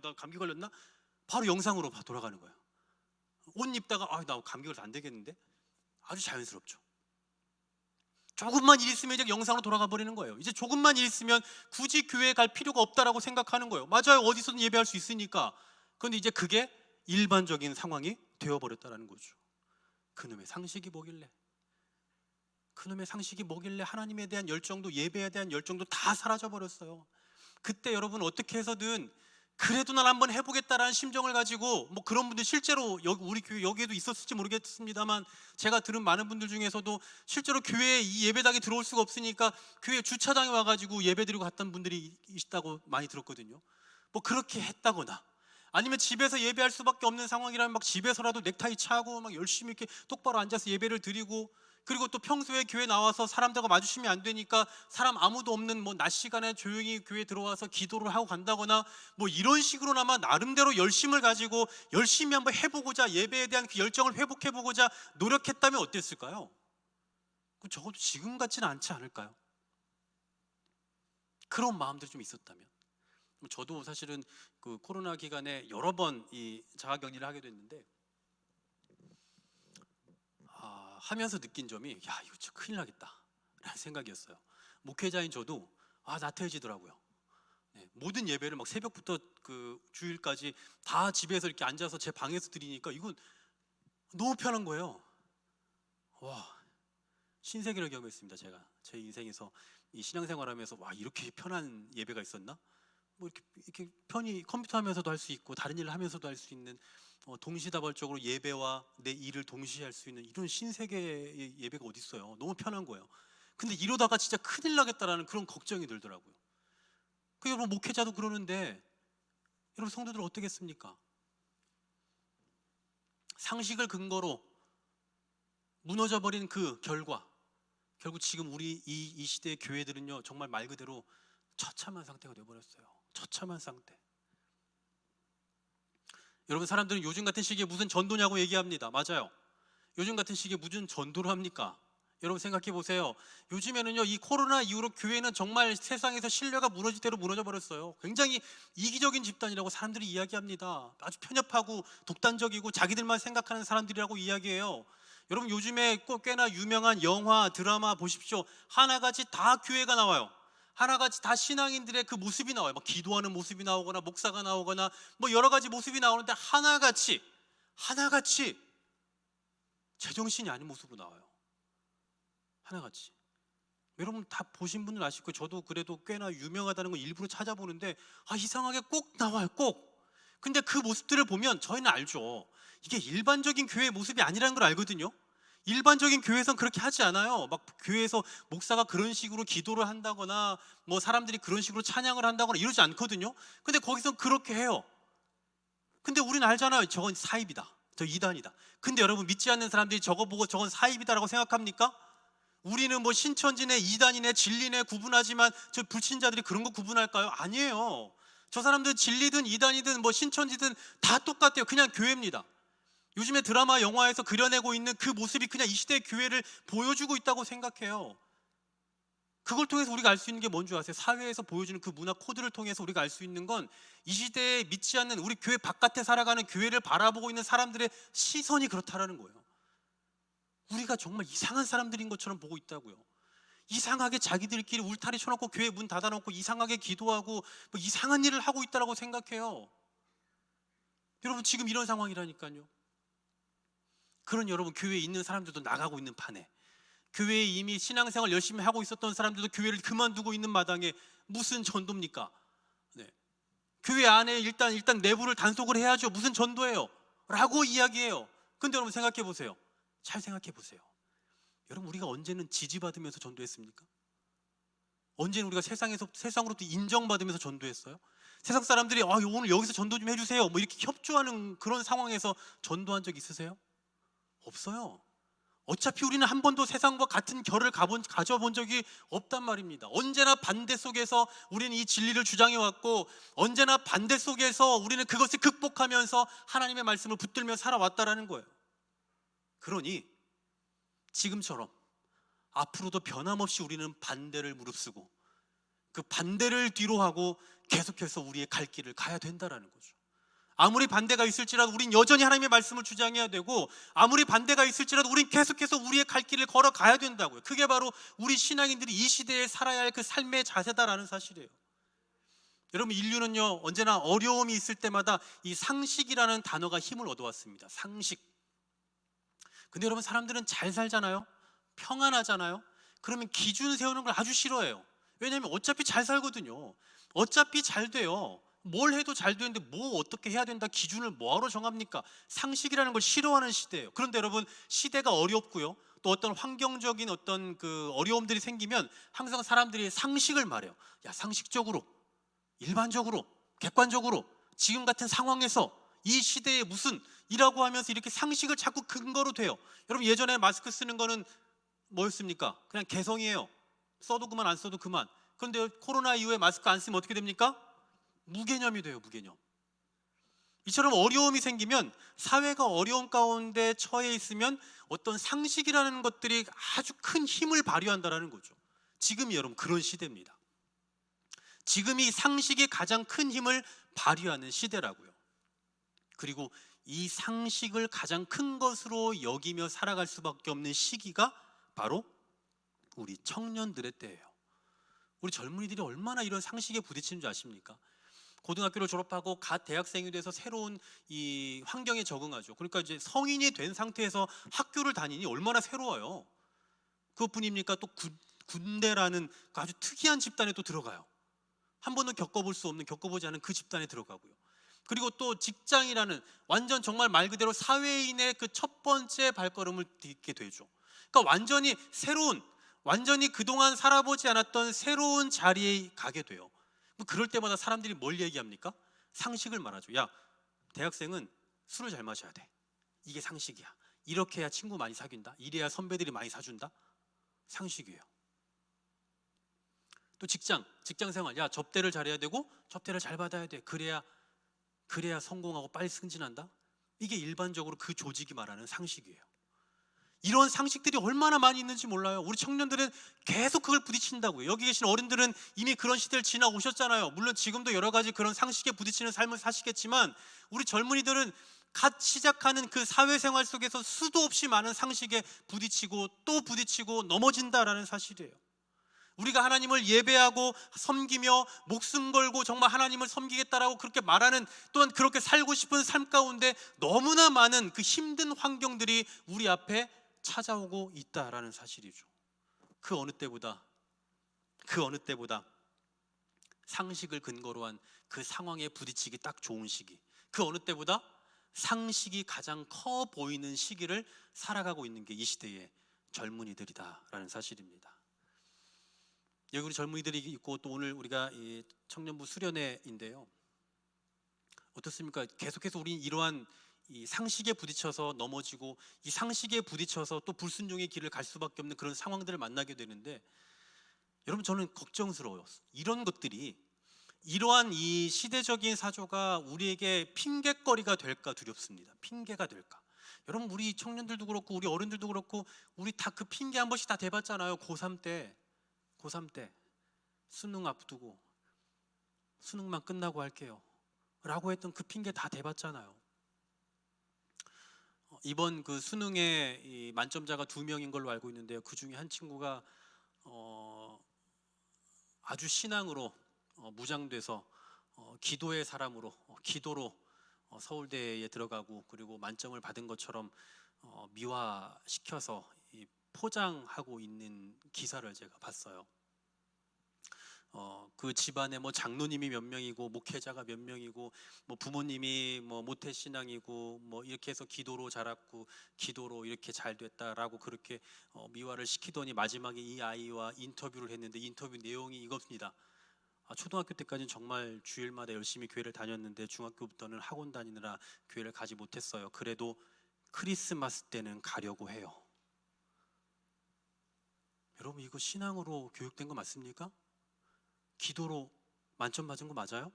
나 감기 걸렸나? 바로 영상으로 돌아가는 거예요. 옷 입다가 나 감기 걸려서 안 되겠는데? 아주 자연스럽죠. 조금만 일 있으면 이제 영상으로 돌아가 버리는 거예요. 이제 조금만 일 있으면 굳이 교회에 갈 필요가 없다라고 생각하는 거예요. 맞아요, 어디서든 예배할 수 있으니까. 그런데 이제 그게 일반적인 상황이 되어버렸다는 거죠. 그놈의 상식이 뭐길래, 그놈의 상식이 뭐길래 하나님에 대한 열정도, 예배에 대한 열정도 다 사라져버렸어요. 그때 여러분 어떻게 해서든 그래도 난 한번 해보겠다라는 심정을 가지고, 그런 분들 실제로 우리 교회 여기에도 있었을지 모르겠습니다만, 제가 들은 많은 분들 중에서도 실제로 교회에 이 예배당에 들어올 수가 없으니까 교회 주차장에 와가지고 예배드리고 갔던 분들이 있다고 많이 들었거든요. 그렇게 했다거나, 아니면 집에서 예배할 수밖에 없는 상황이라면 막 집에서라도 넥타이 차고 막 열심히 이렇게 똑바로 앉아서 예배를 드리고, 그리고 또 평소에 교회 나와서 사람들과 마주치면 안 되니까 사람 아무도 없는 뭐 낮 시간에 조용히 교회 들어와서 기도를 하고 간다거나 뭐 이런 식으로나마 나름대로 열심을 가지고 열심히 한번 해보고자, 예배에 대한 그 열정을 회복해보고자 노력했다면 어땠을까요? 적어도 지금 같지는 않지 않을까요? 그런 마음들이 좀 있었다면. 저도 사실은 그 코로나 기간에 여러 번 이 자가격리를 하게 됐는데 하면서 느낀 점이, 야, 이거 진짜 큰일 나겠다 라는 생각이었어요. 목회자인 저도 나태해지더라고요. 네, 모든 예배를 막 새벽부터 그 주일까지 다 집에서 이렇게 앉아서 제 방에서 드리니까 이건 너무 편한 거예요. 와, 신세계를 경험했습니다. 제가 제 인생에서 이 신앙생활하면서 와, 이렇게 편한 예배가 있었나? 뭐 이렇게 편히 컴퓨터 하면서도 할 수 있고 다른 일을 하면서도 할 수 있는, 동시다발적으로 예배와 내 일을 동시에 할 수 있는 이런 신세계의 예배가 어디 있어요? 너무 편한 거예요. 근데 이러다가 진짜 큰일 나겠다라는 그런 걱정이 들더라고요. 여러분, 목회자도 그러는데 여러분 성도들 어떻겠습니까? 상식을 근거로 무너져버린 그 결과, 결국 지금 우리 이 시대의 교회들은요, 정말 말 그대로 처참한 상태가 되어버렸어요. 처참한 상태. 여러분, 사람들은 요즘 같은 시기에 무슨 전도냐고 얘기합니다. 맞아요. 요즘 같은 시기에 무슨 전도를 합니까? 여러분 생각해 보세요. 요즘에는요, 이 코로나 이후로 교회는 정말 세상에서 신뢰가 무너질 대로 무너져 버렸어요. 굉장히 이기적인 집단이라고 사람들이 이야기합니다. 아주 편협하고 독단적이고 자기들만 생각하는 사람들이라고 이야기해요. 여러분, 요즘에 꽤나 유명한 영화, 드라마 보십시오. 하나같이 다 교회가 나와요. 하나같이 다 신앙인들의 그 모습이 나와요. 막 기도하는 모습이 나오거나 목사가 나오거나 뭐 여러 가지 모습이 나오는데 하나같이 제정신이 아닌 모습으로 나와요. 하나같이. 여러분 다 보신 분들 아실 거예요. 저도 그래도 꽤나 유명하다는 거 일부러 찾아보는데 이상하게 꼭 나와요. 꼭. 근데 그 모습들을 보면 저희는 알죠. 이게 일반적인 교회의 모습이 아니라는 걸 알거든요. 일반적인 교회에선 그렇게 하지 않아요. 막 교회에서 목사가 그런 식으로 기도를 한다거나 뭐 사람들이 그런 식으로 찬양을 한다거나 이러지 않거든요. 근데 거기서 그렇게 해요. 근데 우리는 알잖아요. 저건 사입이다. 저 이단이다. 근데 여러분, 믿지 않는 사람들이 저거 보고 저건 사입이다라고 생각합니까? 우리는 뭐 신천지네, 이단이네, 진리네 구분하지만 저 불신자들이 그런 거 구분할까요? 아니에요. 저 사람들 진리든 이단이든 뭐 신천지든 다 똑같아요. 그냥 교회입니다. 요즘에 드라마, 영화에서 그려내고 있는 그 모습이 그냥 이 시대의 교회를 보여주고 있다고 생각해요. 그걸 통해서 우리가 알 수 있는 게 뭔지 아세요? 사회에서 보여주는 그 문화 코드를 통해서 우리가 알 수 있는 건 이 시대에 믿지 않는, 우리 교회 바깥에 살아가는, 교회를 바라보고 있는 사람들의 시선이 그렇다라는 거예요. 우리가 정말 이상한 사람들인 것처럼 보고 있다고요. 이상하게 자기들끼리 울타리 쳐놓고 교회 문 닫아놓고 이상하게 기도하고 뭐 이상한 일을 하고 있다고 생각해요. 여러분, 지금 이런 상황이라니까요. 그런 여러분, 교회에 있는 사람들도 나가고 있는 판에, 교회에 이미 신앙생활 열심히 하고 있었던 사람들도 교회를 그만두고 있는 마당에 무슨 전도입니까? 네. 교회 안에 일단 내부를 단속을 해야죠. 무슨 전도예요? 라고 이야기해요. 근데 여러분 생각해 보세요. 잘 생각해 보세요. 여러분, 우리가 언제는 지지받으면서 전도했습니까? 언제는 우리가 세상으로부터 인정받으면서 전도했어요? 세상 사람들이 오늘 여기서 전도 좀 해주세요 뭐 이렇게 협조하는 그런 상황에서 전도한 적 있으세요? 없어요. 어차피 우리는 한 번도 세상과 같은 결을 가져본 적이 없단 말입니다. 언제나 반대 속에서 우리는 이 진리를 주장해 왔고, 언제나 반대 속에서 우리는 그것을 극복하면서 하나님의 말씀을 붙들며 살아왔다라는 거예요. 그러니 지금처럼 앞으로도 변함없이 우리는 반대를 무릅쓰고 그 반대를 뒤로 하고 계속해서 우리의 갈 길을 가야 된다라는 거죠. 아무리 반대가 있을지라도 우린 여전히 하나님의 말씀을 주장해야 되고, 아무리 반대가 있을지라도 우린 계속해서 우리의 갈 길을 걸어가야 된다고요. 그게 바로 우리 신앙인들이 이 시대에 살아야 할 그 삶의 자세다라는 사실이에요. 여러분, 인류는요, 언제나 어려움이 있을 때마다 이 상식이라는 단어가 힘을 얻어왔습니다. 상식. 근데 여러분, 사람들은 잘 살잖아요. 평안하잖아요. 그러면 기준 세우는 걸 아주 싫어해요. 왜냐하면 어차피 잘 살거든요. 어차피 잘 돼요. 뭘 해도 잘 되는데 뭐 어떻게 해야 된다, 기준을 뭐하러 정합니까? 상식이라는 걸 싫어하는 시대예요. 그런데 여러분, 시대가 어렵고요, 또 어떤 환경적인 어떤 그 어려움들이 생기면 항상 사람들이 상식을 말해요. 야, 상식적으로, 일반적으로, 객관적으로 지금 같은 상황에서 이 시대에 무슨 이라고 하면서 이렇게 상식을 자꾸 근거로 돼요. 여러분, 예전에 마스크 쓰는 거는 뭐였습니까? 그냥 개성이에요. 써도 그만 안 써도 그만. 그런데 코로나 이후에 마스크 안 쓰면 어떻게 됩니까? 무개념이 돼요. 무개념. 이처럼 어려움이 생기면, 사회가 어려움 가운데 처해 있으면 어떤 상식이라는 것들이 아주 큰 힘을 발휘한다는 거죠. 지금이 여러분 그런 시대입니다. 지금이 상식이 가장 큰 힘을 발휘하는 시대라고요. 그리고 이 상식을 가장 큰 것으로 여기며 살아갈 수밖에 없는 시기가 바로 우리 청년들의 때예요. 우리 젊은이들이 얼마나 이런 상식에 부딪히는 줄 아십니까? 고등학교를 졸업하고 갓 대학생이 돼서 새로운 이 환경에 적응하죠. 그러니까 이제 성인이 된 상태에서 학교를 다니니 얼마나 새로워요. 그것뿐입니까? 또 군대라는 그 아주 특이한 집단에 또 들어가요. 한 번도 겪어볼 수 없는, 겪어보지 않은 그 집단에 들어가고요. 그리고 또 직장이라는 완전 정말 말 그대로 사회인의 그 첫 번째 발걸음을 딛게 되죠. 그러니까 완전히 새로운, 완전히 그동안 살아보지 않았던 새로운 자리에 가게 돼요. 그럴 때마다 사람들이 뭘 얘기합니까? 상식을 말하죠. 야, 대학생은 술을 잘 마셔야 돼. 이게 상식이야. 이렇게 해야 친구 많이 사귄다. 이래야 선배들이 많이 사준다. 상식이에요. 또 직장 생활. 야, 접대를 잘해야 되고 접대를 잘 받아야 돼. 그래야 성공하고 빨리 승진한다. 이게 일반적으로 그 조직이 말하는 상식이에요. 이런 상식들이 얼마나 많이 있는지 몰라요. 우리 청년들은 계속 그걸 부딪힌다고요. 여기 계신 어른들은 이미 그런 시대를 지나오셨잖아요. 물론 지금도 여러 가지 그런 상식에 부딪히는 삶을 사시겠지만, 우리 젊은이들은 갓 시작하는 그 사회생활 속에서 수도 없이 많은 상식에 부딪히고 또 부딪히고 넘어진다라는 사실이에요. 우리가 하나님을 예배하고 섬기며 목숨 걸고 정말 하나님을 섬기겠다라고 그렇게 말하는, 또한 그렇게 살고 싶은 삶 가운데 너무나 많은 그 힘든 환경들이 우리 앞에 찾아오고 있다라는 사실이죠. 그 어느 때보다 상식을 근거로 한 그 상황에 부딪히기 딱 좋은 시기, 그 어느 때보다 상식이 가장 커 보이는 시기를 살아가고 있는 게 이 시대의 젊은이들이다라는 사실입니다. 여기 우리 젊은이들이 있고, 또 오늘 우리가 이 청년부 수련회인데요, 어떻습니까? 계속해서 우리 이러한 이 상식에 부딪혀서 넘어지고, 이 상식에 부딪혀서 또 불순종의 길을 갈 수밖에 없는 그런 상황들을 만나게 되는데, 여러분 저는 걱정스러워요. 이런 것들이, 이러한 이 시대적인 사조가 우리에게 핑계거리가 될까 두렵습니다. 핑계가 될까? 여러분 우리 청년들도 그렇고 우리 어른들도 그렇고 우리 다 그 핑계 한 번씩 다 대봤잖아요. 고3 때 수능 앞두고 수능만 끝나고 할게요 라고 했던 그 핑계 다 대봤잖아요. 이번 그 수능에 이 만점자가 2명인 걸로 알고 있는데요, 그 중에 한 친구가 아주 신앙으로 무장돼서 기도의 사람으로 기도로 서울대에 들어가고, 그리고 만점을 받은 것처럼 미화시켜서 포장하고 있는 기사를 제가 봤어요. 그 집안에 뭐 장로님이 몇 명이고 목회자가 몇 명이고 뭐 부모님이 뭐 모태신앙이고 뭐 이렇게 해서 기도로 자랐고 기도로 이렇게 잘 됐다라고 그렇게 미화를 시키더니 마지막에 이 아이와 인터뷰를 했는데, 인터뷰 내용이 이겁니다. 초등학교 때까지는 정말 주일마다 열심히 교회를 다녔는데 중학교부터는 학원 다니느라 교회를 가지 못했어요. 그래도 크리스마스 때는 가려고 해요. 여러분 이거 신앙으로 교육된 거 맞습니까? 기도로 만점 맞은 거 맞아요?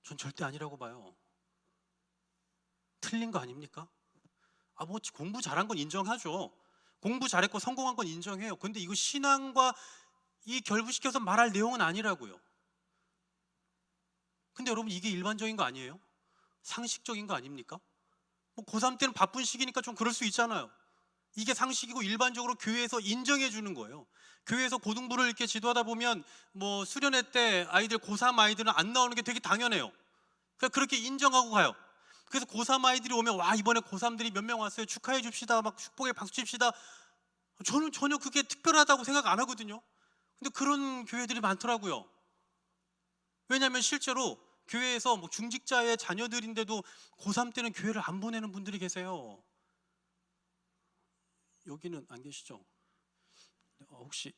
전 절대 아니라고 봐요. 틀린 거 아닙니까? 뭐 공부 잘한 건 인정하죠. 공부 잘했고 성공한 건 인정해요. 근데 이거 신앙과 이 결부시켜서 말할 내용은 아니라고요. 근데 여러분 이게 일반적인 거 아니에요? 상식적인 거 아닙니까? 뭐 고3 때는 바쁜 시기니까 좀 그럴 수 있잖아요. 이게 상식이고 일반적으로 교회에서 인정해 주는 거예요. 교회에서 고등부를 이렇게 지도하다 보면 뭐 수련회 때 아이들, 고3 아이들은 안 나오는 게 되게 당연해요. 그러니까 그렇게 인정하고 가요. 그래서 고3 아이들이 오면 와 이번에 고3들이 몇 명 왔어요, 축하해 줍시다, 막 축복의 박수 칩시다. 저는 전혀 그게 특별하다고 생각 안 하거든요. 근데 그런 교회들이 많더라고요. 왜냐하면 실제로 교회에서 뭐 중직자의 자녀들인데도 고3 때는 교회를 안 보내는 분들이 계세요. 여기는 안 계시죠? 혹시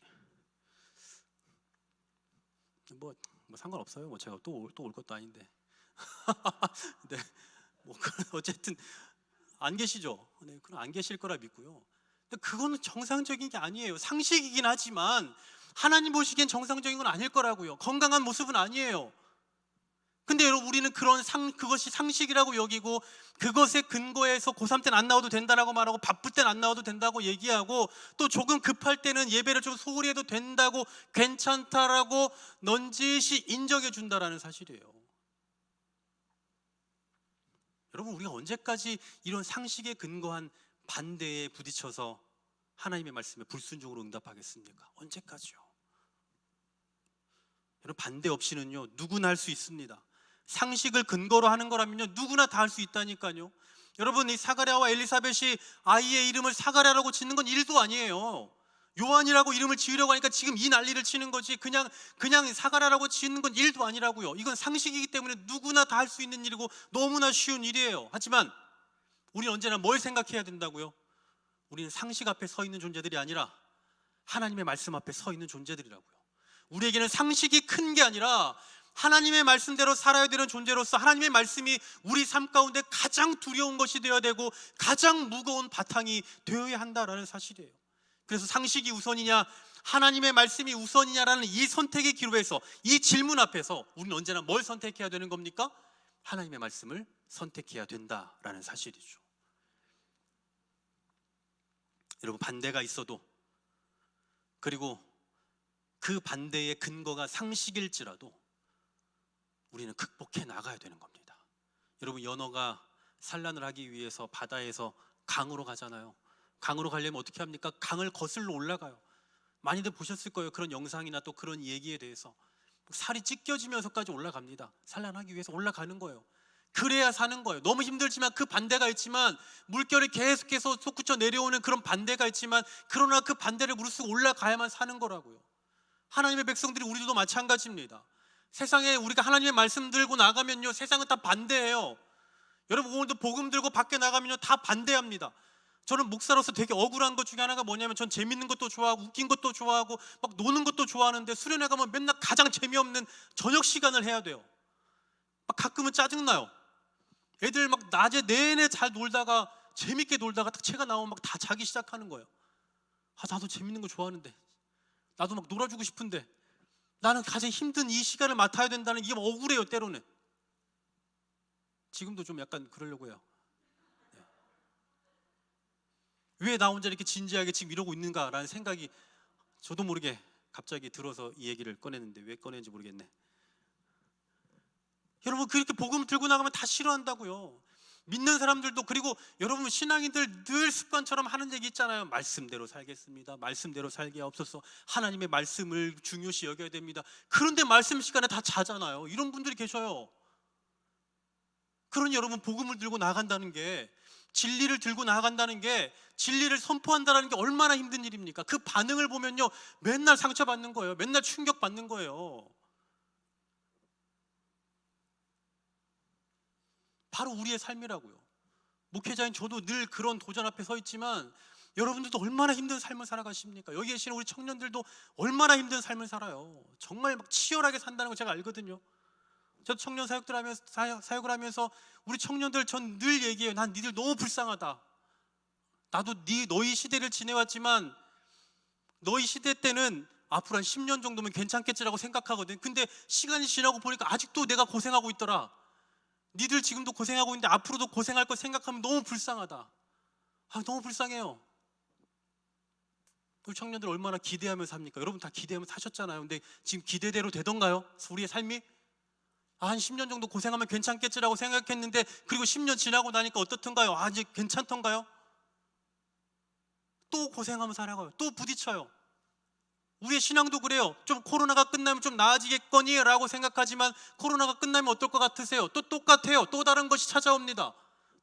뭐 상관없어요. 뭐 제가 또 올 것도 아닌데. 네, 뭐 어쨌든 안 계시죠? 네, 그럼 안 계실 거라 믿고요. 근데 그거는 정상적인 게 아니에요. 상식이긴 하지만 하나님 보시기엔 정상적인 건 아닐 거라고요. 건강한 모습은 아니에요. 근데 여러분, 우리는 그것이 상식이라고 여기고 그것에 근거해서 고3 때는 안 나와도 된다라고 말하고 바쁠 때는 안 나와도 된다고 얘기하고 또 조금 급할 때는 예배를 좀 소홀히 해도 된다고 괜찮다라고 넌지시 인정해 준다라는 사실이에요. 여러분, 우리가 언제까지 이런 상식에 근거한 반대에 부딪혀서 하나님의 말씀에 불순종으로 응답하겠습니까? 언제까지요? 여러분, 반대 없이는요 누구나 할 수 있습니다. 상식을 근거로 하는 거라면요 누구나 다 할 수 있다니까요. 여러분, 이 사가랴와 엘리사벳이 아이의 이름을 사가랴라고 짓는 건 일도 아니에요. 요한이라고 이름을 지으려고 하니까 지금 이 난리를 치는 거지, 그냥 사가랴라고 지는 건 일도 아니라고요. 이건 상식이기 때문에 누구나 다 할 수 있는 일이고 너무나 쉬운 일이에요. 하지만 우리는 언제나 뭘 생각해야 된다고요? 우리는 상식 앞에 서 있는 존재들이 아니라 하나님의 말씀 앞에 서 있는 존재들이라고요. 우리에게는 상식이 큰 게 아니라 하나님의 말씀대로 살아야 되는 존재로서 하나님의 말씀이 우리 삶 가운데 가장 두려운 것이 되어야 되고 가장 무거운 바탕이 되어야 한다라는 사실이에요. 그래서 상식이 우선이냐 하나님의 말씀이 우선이냐라는 이 선택의 기로에서, 이 질문 앞에서 우리는 언제나 뭘 선택해야 되는 겁니까? 하나님의 말씀을 선택해야 된다라는 사실이죠. 여러분, 반대가 있어도, 그리고 그 반대의 근거가 상식일지라도 우리는 극복해 나가야 되는 겁니다. 여러분, 연어가 산란을 하기 위해서 바다에서 강으로 가잖아요. 강으로 가려면 어떻게 합니까? 강을 거슬러 올라가요. 많이들 보셨을 거예요. 그런 영상이나 또 그런 얘기에 대해서. 살이 찢겨지면서까지 올라갑니다. 산란하기 위해서 올라가는 거예요. 그래야 사는 거예요. 너무 힘들지만 그 반대가 있지만, 물결이 계속해서 솟구쳐 내려오는 그런 반대가 있지만, 그러나 그 반대를 무릅쓰고 올라가야만 사는 거라고요. 하나님의 백성들이, 우리도 마찬가지입니다. 세상에 우리가 하나님의 말씀 들고 나가면요 세상은 다 반대해요. 여러분, 오늘도 복음 들고 밖에 나가면요 다 반대합니다. 저는 목사로서 되게 억울한 것 중에 하나가 뭐냐면, 전 재밌는 것도 좋아하고 웃긴 것도 좋아하고 막 노는 것도 좋아하는데 수련회 가면 맨날 가장 재미없는 저녁 시간을 해야 돼요. 막 가끔은 짜증나요. 애들 막 낮에 내내 잘 놀다가, 재밌게 놀다가 딱 채가 나오면 막 다 자기 시작하는 거예요. 나도 재밌는 거 좋아하는데, 나도 막 놀아주고 싶은데 나는 가장 힘든 이 시간을 맡아야 된다는, 이게 억울해요. 때로는 지금도 좀 약간 그러려고 해요. 왜 나 혼자 이렇게 진지하게 지금 이러고 있는가라는 생각이 저도 모르게 갑자기 들어서 이 얘기를 꺼냈는데 왜 꺼낸지 모르겠네. 여러분, 그렇게 복음 들고 나가면 다 싫어한다고요. 믿는 사람들도. 그리고 여러분, 신앙인들 늘 습관처럼 하는 얘기 있잖아요. 말씀대로 살겠습니다. 말씀대로 살게 하옵소서. 하나님의 말씀을 중요시 여겨야 됩니다. 그런데 말씀 시간에 다 자잖아요. 이런 분들이 계셔요. 그러니 여러분, 복음을 들고 나간다는 게, 진리를 들고 나간다는 게, 진리를 선포한다는 게 얼마나 힘든 일입니까? 그 반응을 보면요 맨날 상처받는 거예요. 맨날 충격받는 거예요. 바로 우리의 삶이라고요. 목회자인 저도 늘 그런 도전 앞에 서 있지만, 여러분들도 얼마나 힘든 삶을 살아가십니까? 여기 계시는 우리 청년들도 얼마나 힘든 삶을 살아요. 정말 막 치열하게 산다는 거 제가 알거든요. 저도 청년 사역을 하면서 우리 청년들, 전 늘 얘기해요. 난 니들 너무 불쌍하다. 나도 너희 시대를 지내왔지만 너희 시대 때는 앞으로 한 10년 정도면 괜찮겠지라고 생각하거든. 근데 시간이 지나고 보니까 아직도 내가 고생하고 있더라. 니들 지금도 고생하고 있는데 앞으로도 고생할 거 생각하면 너무 불쌍하다. 너무 불쌍해요. 우리 청년들 얼마나 기대하며 삽니까? 여러분 다 기대하며 사셨잖아요. 근데 지금 기대대로 되던가요? 우리의 삶이? 한 10년 정도 고생하면 괜찮겠지라고 생각했는데, 그리고 10년 지나고 나니까 어떻던가요? 이제 괜찮던가요? 또 고생하며 살아가요. 또 부딪혀요. 우리의 신앙도 그래요. 좀 코로나가 끝나면 좀 나아지겠거니 라고 생각하지만, 코로나가 끝나면 어떨 것 같으세요? 또 똑같아요. 또 다른 것이 찾아옵니다.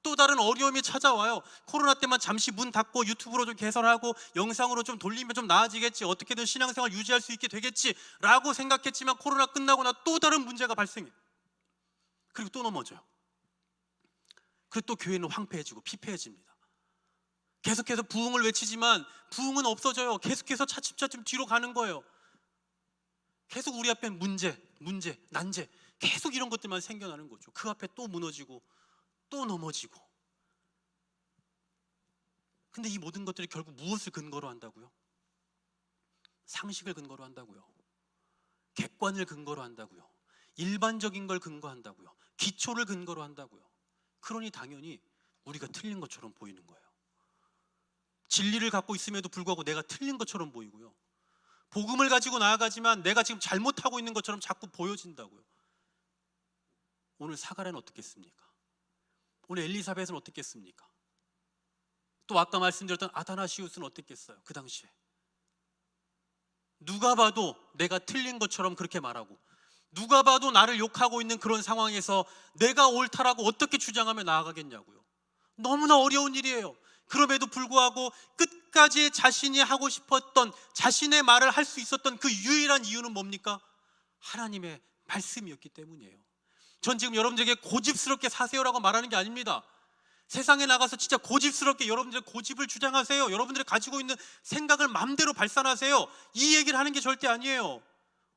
또 다른 어려움이 찾아와요. 코로나 때만 잠시 문 닫고 유튜브로 좀 개설하고 영상으로 좀 돌리면 좀 나아지겠지, 어떻게든 신앙생활 유지할 수 있게 되겠지 라고 생각했지만, 코로나 끝나고 나 또 다른 문제가 발생해요. 그리고 또 넘어져요. 그리고 또 교회는 황폐해지고 피폐해집니다. 계속해서 부흥을 외치지만 부흥은 없어져요. 계속해서 차츰차츰 뒤로 가는 거예요. 계속 우리 앞에 문제, 난제, 계속 이런 것들만 생겨나는 거죠. 그 앞에 또 무너지고 또 넘어지고. 근데 이 모든 것들이 결국 무엇을 근거로 한다고요? 상식을 근거로 한다고요. 객관을 근거로 한다고요. 일반적인 걸 근거한다고요. 기초를 근거로 한다고요. 그러니 당연히 우리가 틀린 것처럼 보이는 거예요. 진리를 갖고 있음에도 불구하고 내가 틀린 것처럼 보이고요. 복음을 가지고 나아가지만 내가 지금 잘못하고 있는 것처럼 자꾸 보여진다고요. 오늘 사가랴는 어떻겠습니까? 오늘 엘리사벳은 어떻겠습니까? 또 아까 말씀드렸던 아다나시우스는 어땠겠어요? 그 당시에 누가 봐도 내가 틀린 것처럼 그렇게 말하고, 누가 봐도 나를 욕하고 있는 그런 상황에서 내가 옳다라고 어떻게 주장하며 나아가겠냐고요. 너무나 어려운 일이에요. 그럼에도 불구하고 끝까지 자신이 하고 싶었던, 자신의 말을 할 수 있었던 그 유일한 이유는 뭡니까? 하나님의 말씀이었기 때문이에요. 전 지금 여러분들에게 고집스럽게 사세요라고 말하는 게 아닙니다. 세상에 나가서 진짜 고집스럽게 여러분들의 고집을 주장하세요. 여러분들이 가지고 있는 생각을 마음대로 발산하세요. 이 얘기를 하는 게 절대 아니에요.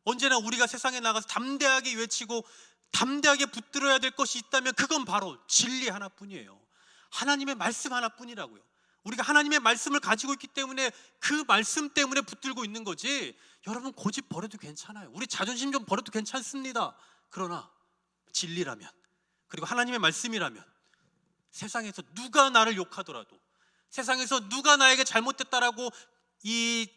언제나 우리가 세상에 나가서 담대하게 외치고 담대하게 붙들어야 될 것이 있다면 그건 바로 진리 하나뿐이에요. 하나님의 말씀 하나뿐이라고요. 우리가 하나님의 말씀을 가지고 있기 때문에 그 말씀 때문에 붙들고 있는 거지, 여러분 고집 버려도 괜찮아요. 우리 자존심 좀 버려도 괜찮습니다. 그러나 진리라면, 그리고 하나님의 말씀이라면, 세상에서 누가 나를 욕하더라도, 세상에서 누가 나에게 잘못됐다라고 이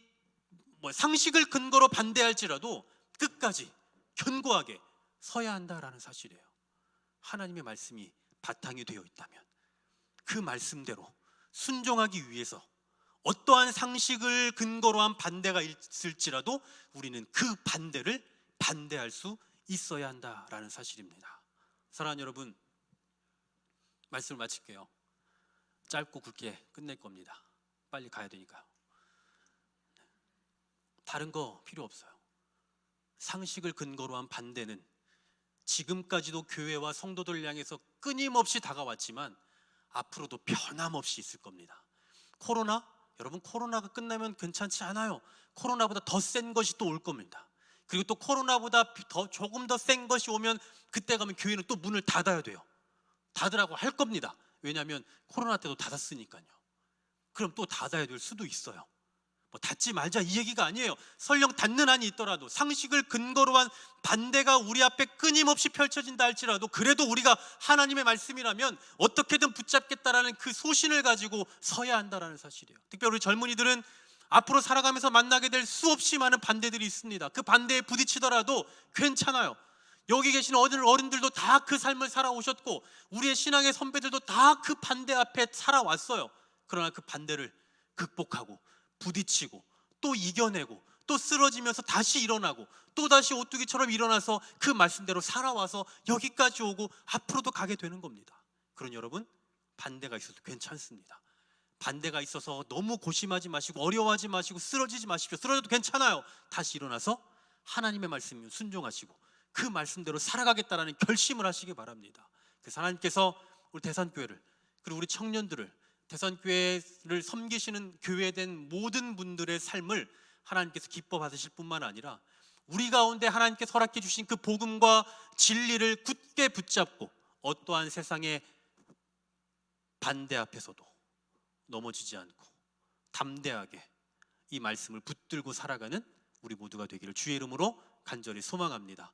상식을 근거로 반대할지라도 끝까지 견고하게 서야 한다라는 사실이에요. 하나님의 말씀이 바탕이 되어 있다면 그 말씀대로 순종하기 위해서 어떠한 상식을 근거로 한 반대가 있을지라도 우리는 그 반대를 반대할 수 있어야 한다라는 사실입니다. 사랑하는 여러분, 말씀을 마칠게요. 짧고 굵게 끝낼 겁니다. 빨리 가야 되니까요. 다른 거 필요 없어요. 상식을 근거로 한 반대는 지금까지도 교회와 성도들 향해서 끊임없이 다가왔지만 앞으로도 변함없이 있을 겁니다. 코로나, 여러분 코로나가 끝나면 괜찮지 않아요. 코로나보다 더 센 것이 또 올 겁니다. 그리고 또 코로나보다 조금 더 센 것이 오면 그때 가면 교회는 또 문을 닫아야 돼요. 닫으라고 할 겁니다. 왜냐하면 코로나 때도 닫았으니까요. 그럼 또 닫아야 될 수도 있어요. 닫지 말자 이 얘기가 아니에요. 설령 닫는 한이 있더라도, 상식을 근거로 한 반대가 우리 앞에 끊임없이 펼쳐진다 할지라도, 그래도 우리가 하나님의 말씀이라면 어떻게든 붙잡겠다라는 그 소신을 가지고 서야 한다라는 사실이에요. 특별히 우리 젊은이들은 앞으로 살아가면서 만나게 될 수없이 많은 반대들이 있습니다. 그 반대에 부딪히더라도 괜찮아요. 여기 계신 어른들도 다 그 삶을 살아오셨고, 우리의 신앙의 선배들도 다 그 반대 앞에 살아왔어요. 그러나 그 반대를 극복하고 부딪히고 또 이겨내고 또 쓰러지면서 다시 일어나고 또 다시 오뚜기처럼 일어나서 그 말씀대로 살아와서 여기까지 오고 앞으로도 가게 되는 겁니다. 그러니 여러분, 반대가 있어도 괜찮습니다. 반대가 있어서 너무 고심하지 마시고 어려워하지 마시고 쓰러지지 마십시오. 쓰러져도 괜찮아요. 다시 일어나서 하나님의 말씀을 순종하시고 그 말씀대로 살아가겠다라는 결심을 하시기 바랍니다. 그래서 하나님께서 우리 대산교회를, 그리고 우리 청년들을, 대산교회를 섬기시는 교회된 모든 분들의 삶을 하나님께서 기뻐 받으실 뿐만 아니라 우리 가운데 하나님께서 허락해 주신 그 복음과 진리를 굳게 붙잡고 어떠한 세상의 반대 앞에서도 넘어지지 않고 담대하게 이 말씀을 붙들고 살아가는 우리 모두가 되기를 주의 이름으로 간절히 소망합니다.